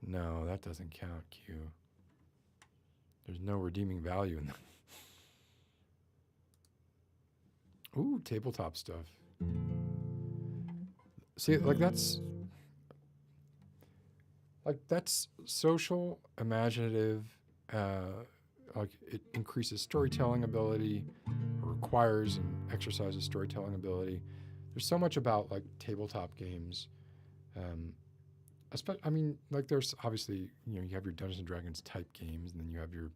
No, that doesn't count, Q. There's no redeeming value in that. Ooh, tabletop stuff. See, like that's social, imaginative, like it increases storytelling ability, requires and exercises storytelling ability. There's so much about like tabletop games. I mean, like there's obviously, you have your Dungeons and Dragons type games, and then you have your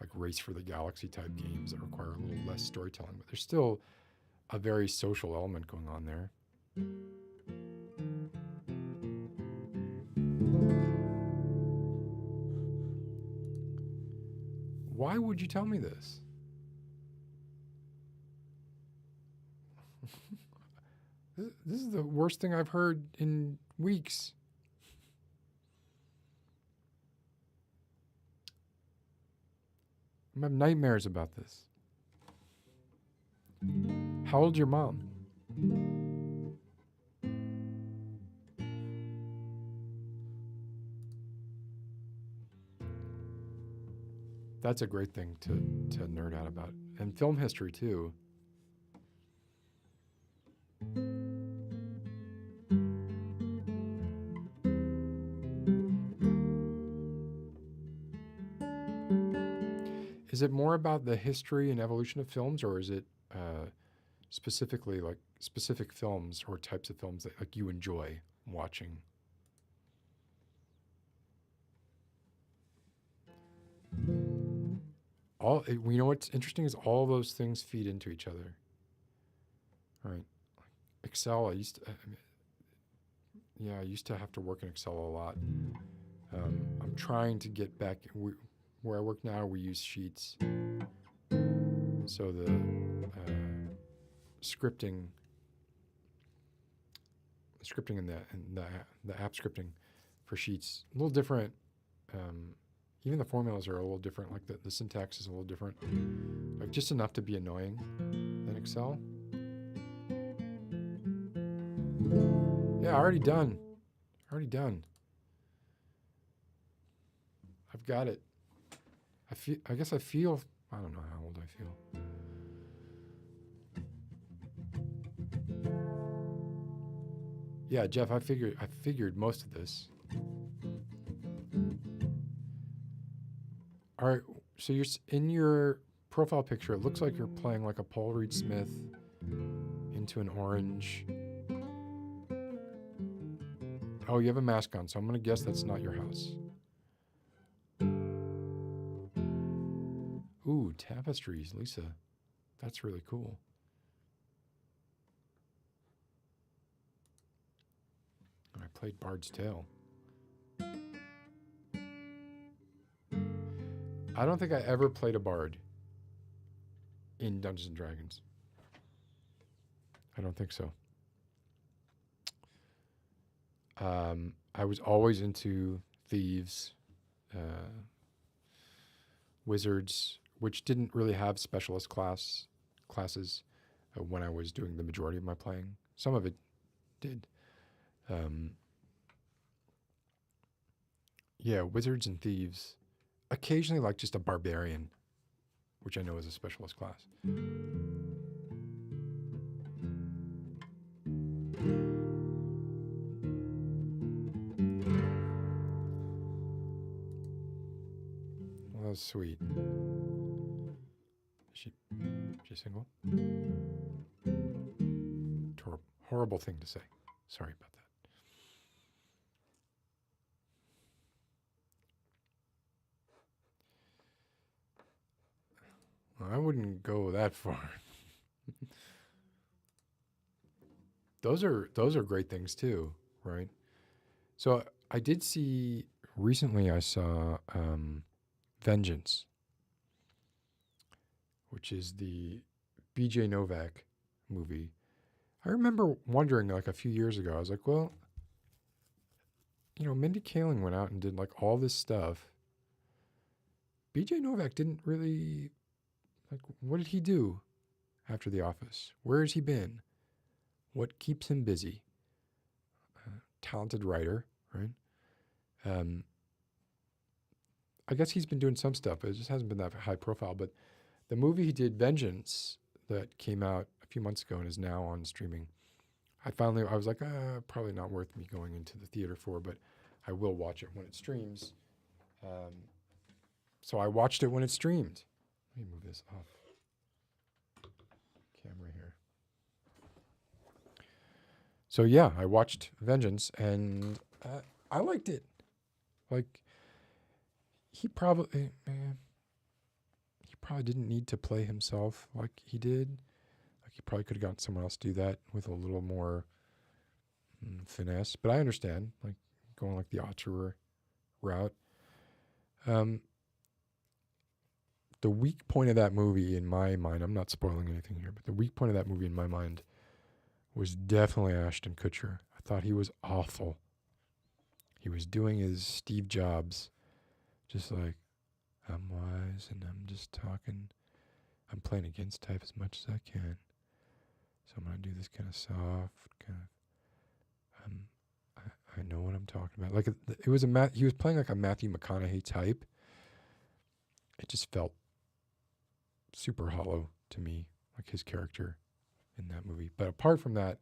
like Race for the Galaxy type games that require a little less storytelling, but there's still a very social element going on there. Why would you tell me this? This is the worst thing I've heard in weeks. I have nightmares about this. How old's your mom? That's a great thing to nerd out about. And film history, too. Is it more about the history and evolution of films, or is it specifically like specific films or types of films that like you enjoy watching? You know what's interesting is all those things feed into each other. All right, Excel. I used to have to work in Excel a lot. I'm trying to get back. Where I work now, we use Sheets. So the scripting in the app scripting for Sheets a little different. Even the formulas are a little different. Like the syntax is a little different. Like just enough to be annoying than Excel. Yeah, already done. I've got it. I guess I feel. I don't know how old I feel. Yeah, Jeff, I figured most of this. All right, so you're in your profile picture. It looks like you're playing like a Paul Reed Smith into an orange Oh, you have a mask on, so I'm going to guess that's not your house. Ooh, tapestries, Lisa. That's really cool. I played Bard's Tale. I don't think I ever played a bard in Dungeons and Dragons. I don't think so. I was always into thieves, wizards, which didn't really have specialist classes when I was doing the majority of my playing. Some of it did. Yeah, wizards and thieves. Occasionally, like just a barbarian, which I know is a specialist class. Well, that was sweet. Is she single? Horrible thing to say. Sorry about that. I wouldn't go that far. Those are great things too, right? So I did see recently. I saw Vengeance, which is the B.J. Novak movie. I remember wondering, like, a few years ago, I was like, well, you know, Mindy Kaling went out and did like all this stuff. B.J. Novak didn't really, like, what did he do after The Office? Where has he been? What keeps him busy? Talented writer, right? I guess he's been doing some stuff, but it just hasn't been that high profile. But the movie he did, Vengeance, that came out a few months ago and is now on streaming, I was like, probably not worth me going into the theater for, but I will watch it when it streams. So I watched it when it streamed. Let me move this off camera here. So yeah, I watched Vengeance and I liked it. Like, he probably didn't need to play himself like he did. Like, he probably could have gotten someone else to do that with a little more finesse. But I understand, like, going like the auteur route. The weak point of that movie in my mind, I'm not spoiling anything here, but the weak point of that movie in my mind was definitely Ashton Kutcher. I thought he was awful. He was doing his Steve Jobs, just like, I'm wise and I'm just talking. I'm playing against type as much as I can. So I'm going to do this kind of soft, kind of, I know what I'm talking about. Like, it was he was playing like a Matthew McConaughey type. It just felt super hollow to me, like his character in that movie. But apart from that,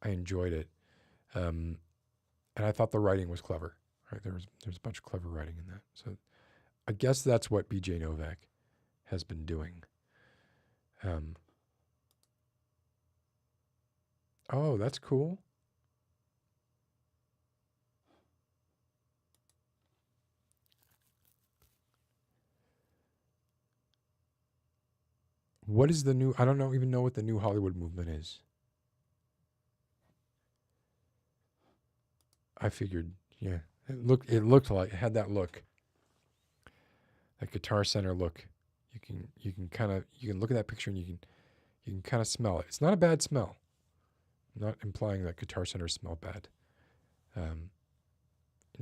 I enjoyed it. And I thought the writing was clever. Right? There's a bunch of clever writing in that. So I guess that's what B.J. Novak has been doing. Oh, that's cool. What is the new? I don't even know what the new Hollywood movement is. I figured, yeah. It looked like, it had that look. That Guitar Center look. You can look at that picture and you can kind of smell it. It's not a bad smell. I'm not implying that Guitar Center smell bad. In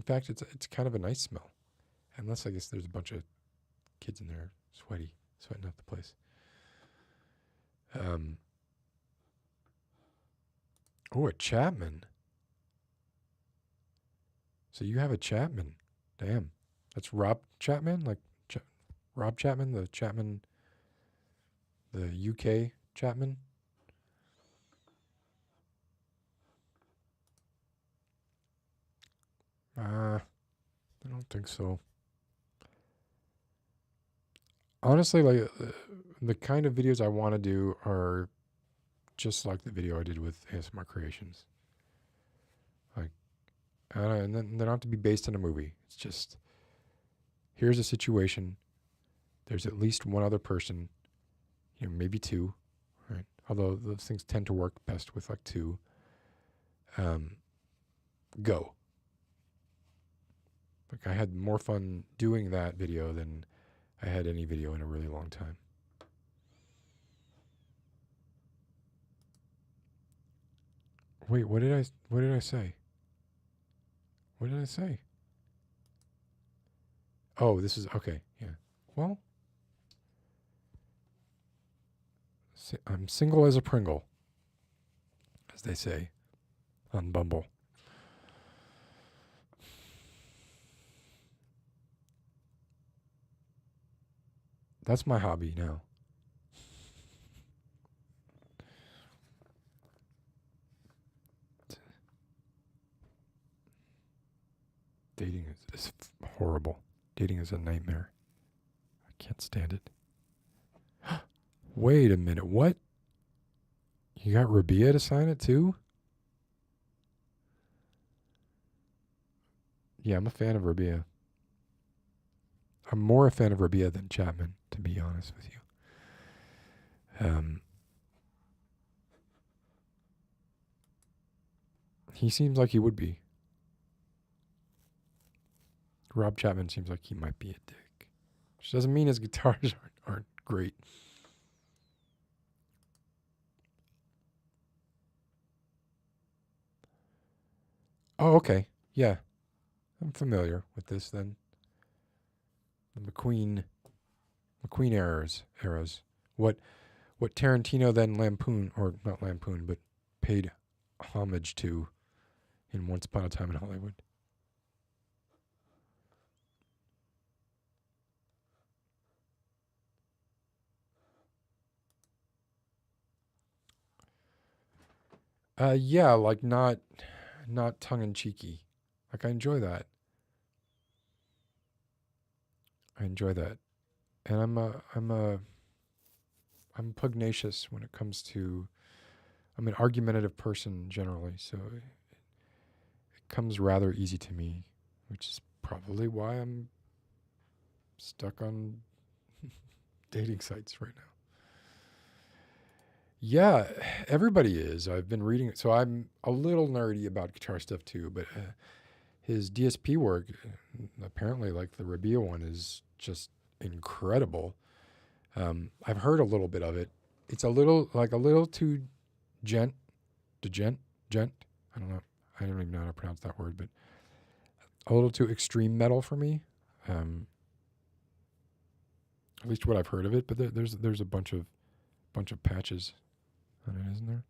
fact, it's kind of a nice smell. Unless I guess there's a bunch of kids in there sweating up the place. Oh, a Chapman. So you have a Chapman. Damn. That's Rob Chapman? Like Rob Chapman, the UK Chapman? I don't think so. Honestly, like, the kind of videos I want to do are just like the video I did with ASMR Creations. Like, And then they don't have to be based on a movie. It's just, here's a situation. There's at least one other person, maybe two, right? Although those things tend to work best with like two. Go. Like I had more fun doing that video than I had any video in a really long time. Wait, what did I say? What did I say? Oh, this is okay. Yeah. Well, I'm single as a Pringle, as they say on Bumble. That's my hobby now. Dating is horrible. Dating is a nightmare. I can't stand it. Wait a minute. What? You got Rabia to sign it too? Yeah, I'm a fan of Rabia. I'm more a fan of Rabia than Chapman, to be honest with you. He seems like he would be. Rob Chapman seems like he might be a dick. Which doesn't mean his guitars aren't great. Oh, okay. Yeah. I'm familiar with this then. The McQueen eras. What Tarantino then lampooned, or not lampooned, but paid homage to in Once Upon a Time in Hollywood. Yeah, like not tongue-in-cheeky. Like I enjoy that. And I'm pugnacious when it comes to, I'm an argumentative person generally, so it comes rather easy to me, which is probably why I'm stuck on dating sites right now. Yeah, everybody is. I've been reading it. So I'm a little nerdy about guitar stuff too, but his DSP work, apparently like the Rabia one, is just incredible. I've heard a little bit of it. It's a little too gent. I don't know. I don't even know how to pronounce that word, but a little too extreme metal for me. At least what I've heard of it. But there's a bunch of patches on it, isn't there?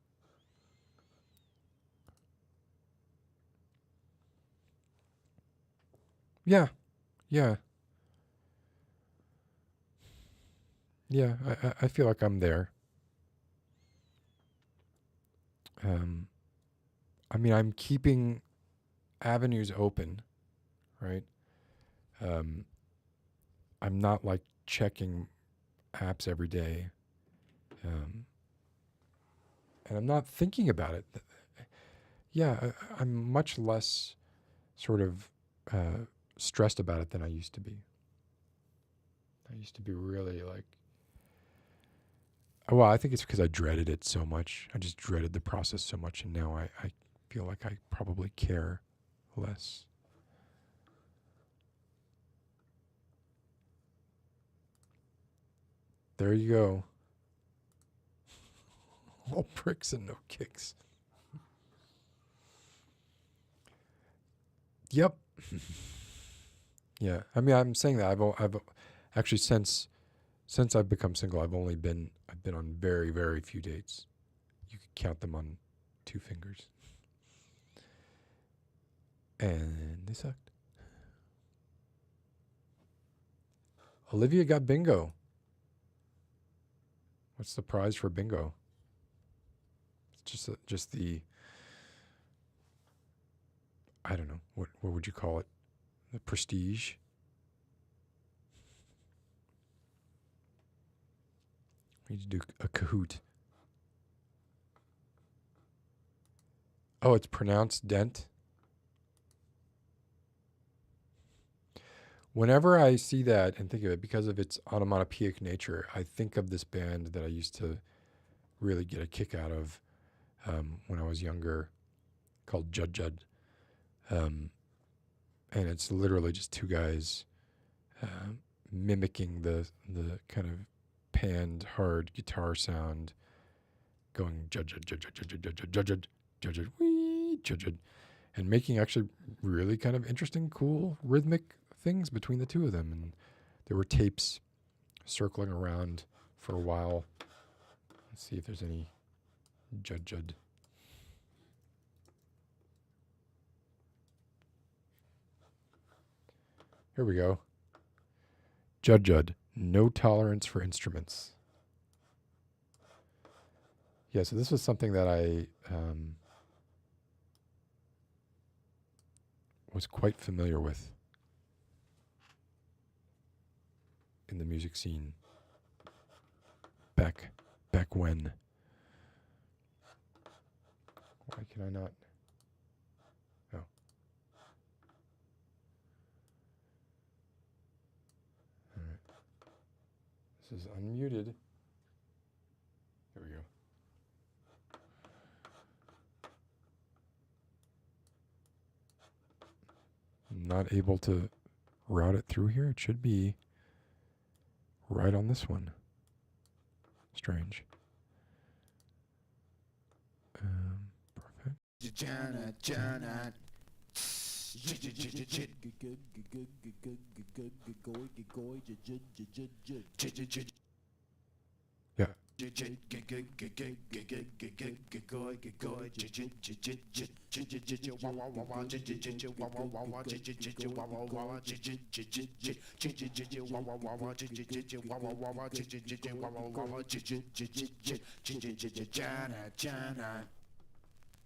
Yeah. I feel like I'm there. I mean, I'm keeping avenues open, right? I'm not like checking apps every day. And I'm not thinking about it. Yeah, I'm much less sort of stressed about it than I used to be. I used to be really like, well, I think it's because I dreaded it so much. I just dreaded the process so much, and now I feel like I probably care less. There you go. All pricks and no kicks. Yep. Yeah. I mean, I'm saying that I've actually since I've become single, I've been on very, very few dates. You could count them on 2 fingers. And they sucked. Olivia got bingo. What's the prize for bingo? It's just the, I don't know, what would you call it? The prestige. We need to do a Kahoot. Oh, it's pronounced dent. Whenever I see that and think of it, because of its onomatopoeic nature, I think of this band that I used to really get a kick out of when I was younger, called Judd Judd. And it's literally just two guys mimicking the kind of panned hard guitar sound, going Judd Judd Judd Judd Judd Judd Judd Judd Judd Judd Judd wee Judd Judd, and making actually really kind of interesting, cool rhythmic things between the two of them. And there were tapes circling around for a while. Let's see if there's any Judd Judd. Here we go. Judd Judd, no tolerance for instruments. Yeah, so this was something that I was quite familiar with in the music scene back when. Why can I not? Oh. All right. This is unmuted. There we go. I'm not able to route it through here. It should be right on this one. Strange. Perfect. Yeah.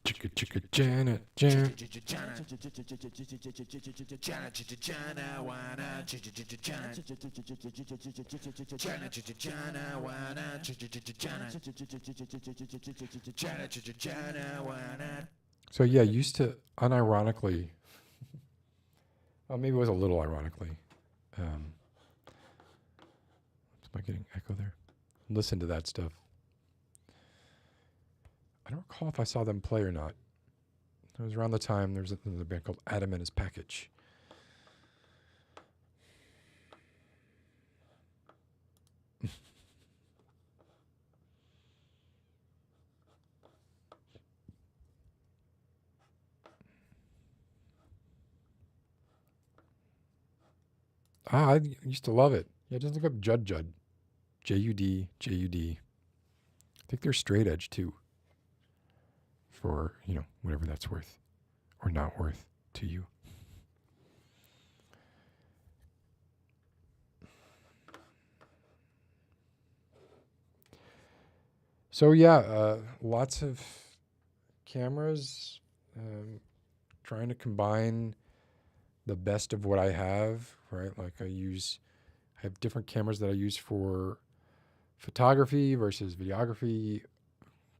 Chicka chicka Janet Jan. So yeah, used to unironically, well, maybe it was a little ironically. Am I getting echo there? Listen to that stuff. I don't recall if I saw them play or not. It was around the time there was another band called Adam and His Package. I used to love it. Yeah, just look up Judd Judd. Judd, Jud. I think they're straight edge too. For, whatever that's worth or not worth to you. So yeah, lots of cameras, trying to combine the best of what I have, right? Like I have different cameras that I use for photography versus videography,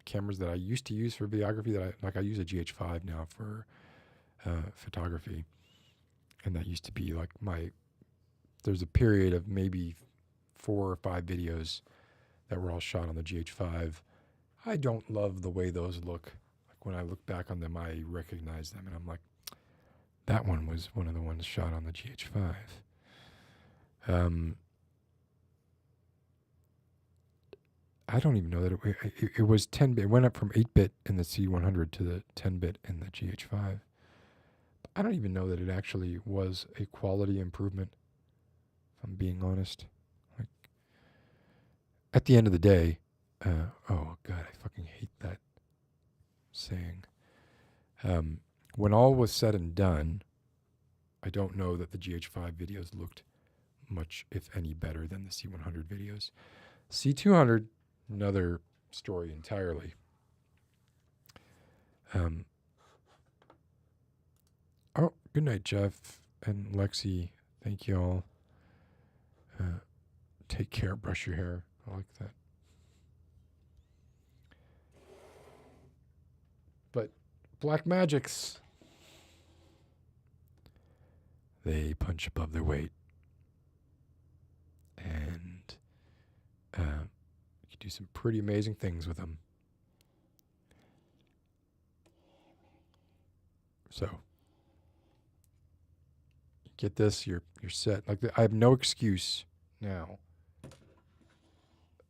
cameras that I used to use for videography I use a GH5 now for photography. And that used to be like there's a period of maybe 4 or 5 videos that were all shot on the GH5. I don't love the way those look. Like when I look back on them, I recognize them and I'm like, that one was one of the ones shot on the GH5. I don't even know that it was 10-bit. It went up from 8-bit in the C100 to the 10-bit in the GH5. I don't even know that it actually was a quality improvement, if I'm being honest. Like, at the end of the day, oh God, I fucking hate that saying. When all was said and done, I don't know that the GH5 videos looked much, if any, better than the C100 videos. C200, another story entirely. Oh, good night, Jeff and Lexi. Thank you all. Take care. Brush your hair. I like that. But Blackmagics, they punch above their weight. You can do some pretty amazing things with them. So, you get this, you're set. Like I have no excuse now,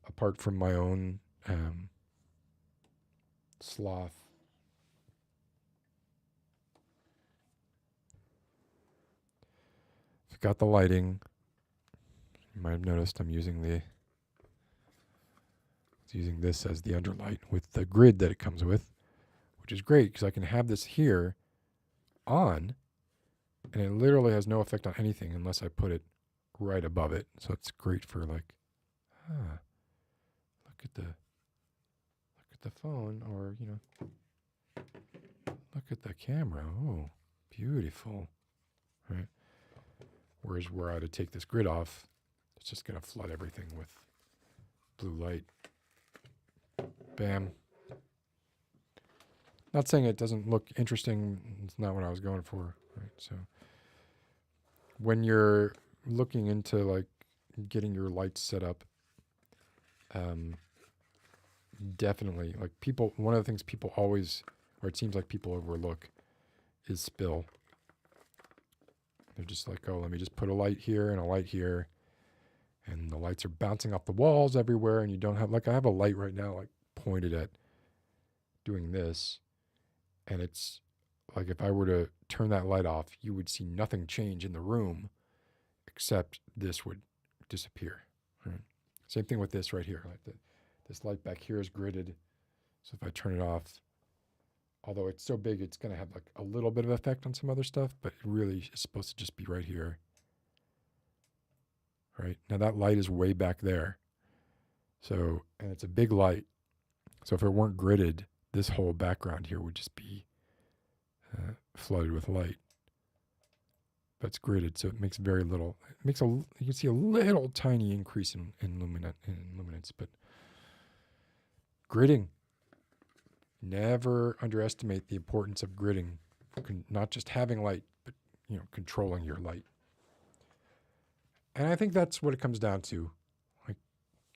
apart from my own sloth. Got the lighting. You might have noticed I'm using this as the underlight with the grid that it comes with, which is great because I can have this here on, and it literally has no effect on anything unless I put it right above it. So it's great for like, look at the phone, or look at the camera. Oh, beautiful, right? Whereas were I to take this grid off, it's just going to flood everything with blue light. Bam. Not saying it doesn't look interesting. It's not what I was going for. Right? So when you're looking into like getting your lights set up, definitely like one of the things people always, or it seems like people overlook, is spill. They're just like, oh, let me just put a light here and a light here. And the lights are bouncing off the walls everywhere. And you don't have, like, I have a light right now, like, pointed at doing this. And it's like, if I were to turn that light off, you would see nothing change in the room except this would disappear. Right? Same thing with this right here. Like this light back here is gridded. So if I turn it off, although it's so big, it's going to have like a little bit of effect on some other stuff, but it really is supposed to just be right here. Right? Now that light is way back there. So, and it's a big light. So if it weren't gridded, this whole background here would just be flooded with light. But it's gridded, so it makes very little. It makes you can see a little tiny increase in luminance, but gridding. Never underestimate the importance of gridding. Not just having light, but controlling your light. And I think that's what it comes down to. Like,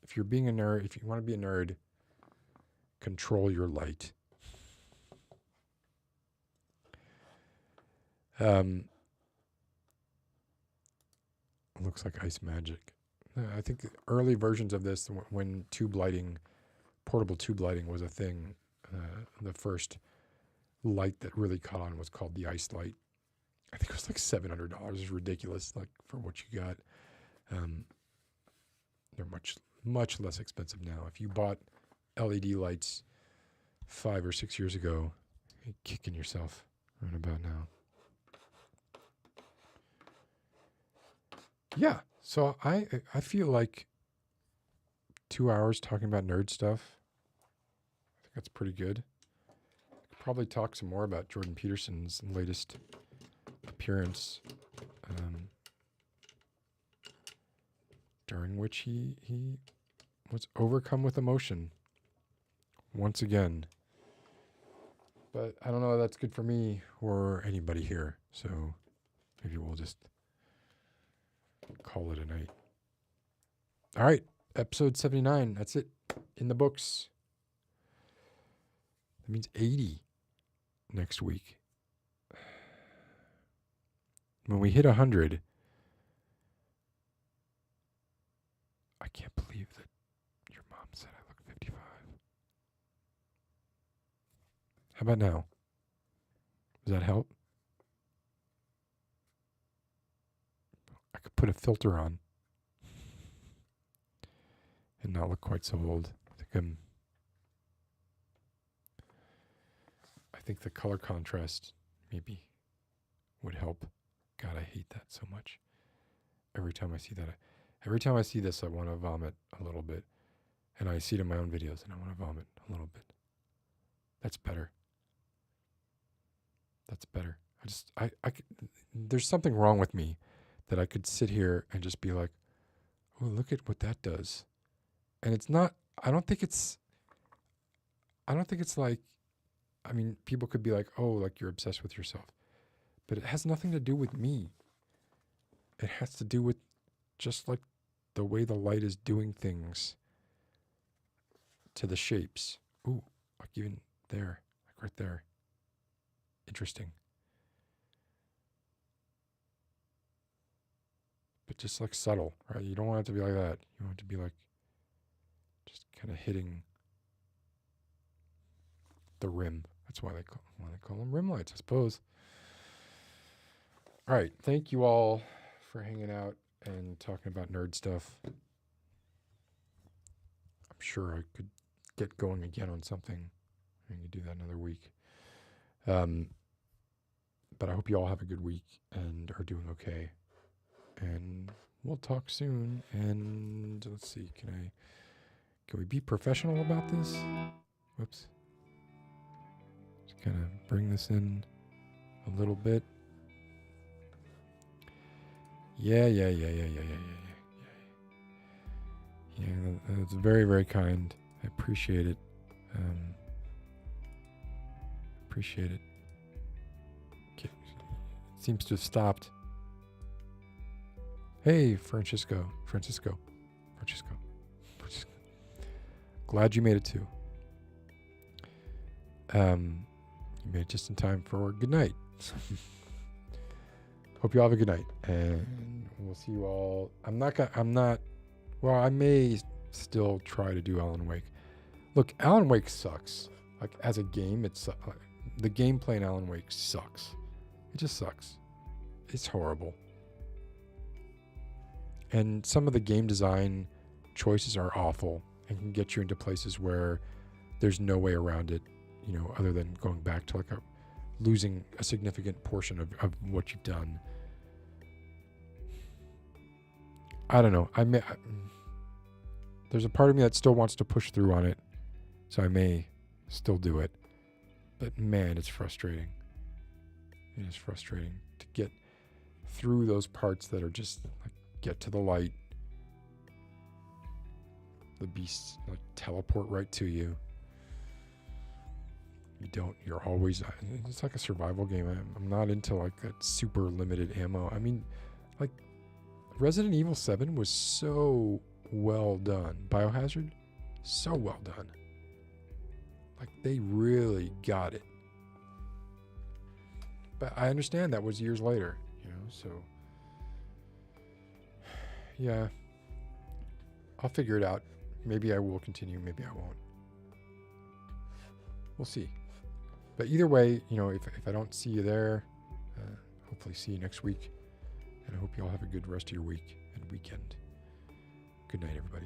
if you're being a nerd, if you want to be a nerd, control your light. Looks like ice magic. I think early versions of this, when portable tube lighting was a thing, the first light that really caught on was called the ice light. I think it was like $700. It was ridiculous, like for what you got. They're much less expensive now. If you bought LED lights 5 or 6 years ago, you're kicking yourself right about now. Yeah, so I feel like 2 hours talking about nerd stuff. I think that's pretty good. I could probably talk some more about Jordan Peterson's latest appearance, during which he was overcome with emotion once again. But I don't know if that's good for me or anybody here, so maybe we'll just call it a night. All right, episode 79. That's it. In the books. That means 80 next week. When we hit 100, I can't believe that your mom said I look 55. How about now? Does that help? I could put a filter on and not look quite so old. I think the color contrast maybe would help. God, I hate that so much. Every time I see that, every time I see this, I want to vomit a little bit. And I see it in my own videos, and I want to vomit a little bit. That's better. That's better. There's something wrong with me that I could sit here and just be like, oh, look at what that does. And it's not, I don't think it's like, I mean, people could be like, oh, like you're obsessed with yourself. But it has nothing to do with me. It has to do with just like the way the light is doing things to the shapes. Ooh, like even there, like right there. Interesting. But just like subtle, right? You don't want it to be like that. You want it to be like just kind of hitting the rim. That's why they call them rim lights, I suppose. All right. Thank you all for hanging out and talking about nerd stuff. I'm sure I could get going again on something. I can do that another week. But I hope you all have a good week and are doing okay. And we'll talk soon. And let's see, can we be professional about this? Whoops. Just kind of bring this in a little bit. Yeah. Yeah, that's very, very kind. I appreciate it. Appreciate it. Okay. It seems to have stopped. Hey, Francisco. Glad you made it too. You made it just in time for good night. Hope you all have a good night, and we'll see you all. Well, I may still try to do Alan Wake. Look, Alan Wake sucks. Like, as a game, the gameplay in Alan Wake sucks. It just sucks. It's horrible. And some of the game design choices are awful and can get you into places where there's no way around it, other than going back to losing a significant portion of what you've done. I don't know. There's a part of me that still wants to push through on it, so I may still do it. But man, it's frustrating. It is frustrating to get through those parts that are just get to the light. The beasts teleport right to you. You're always, it's like a survival game. I'm not into that super limited ammo. I mean, Resident Evil 7 was so well done. Biohazard, so well done. They really got it. But I understand that was years later, so yeah. I'll figure it out. Maybe I will continue, maybe I won't. We'll see. But either way, if I don't see you there, hopefully see you next week. And I hope you all have a good rest of your week and weekend. Good night, everybody.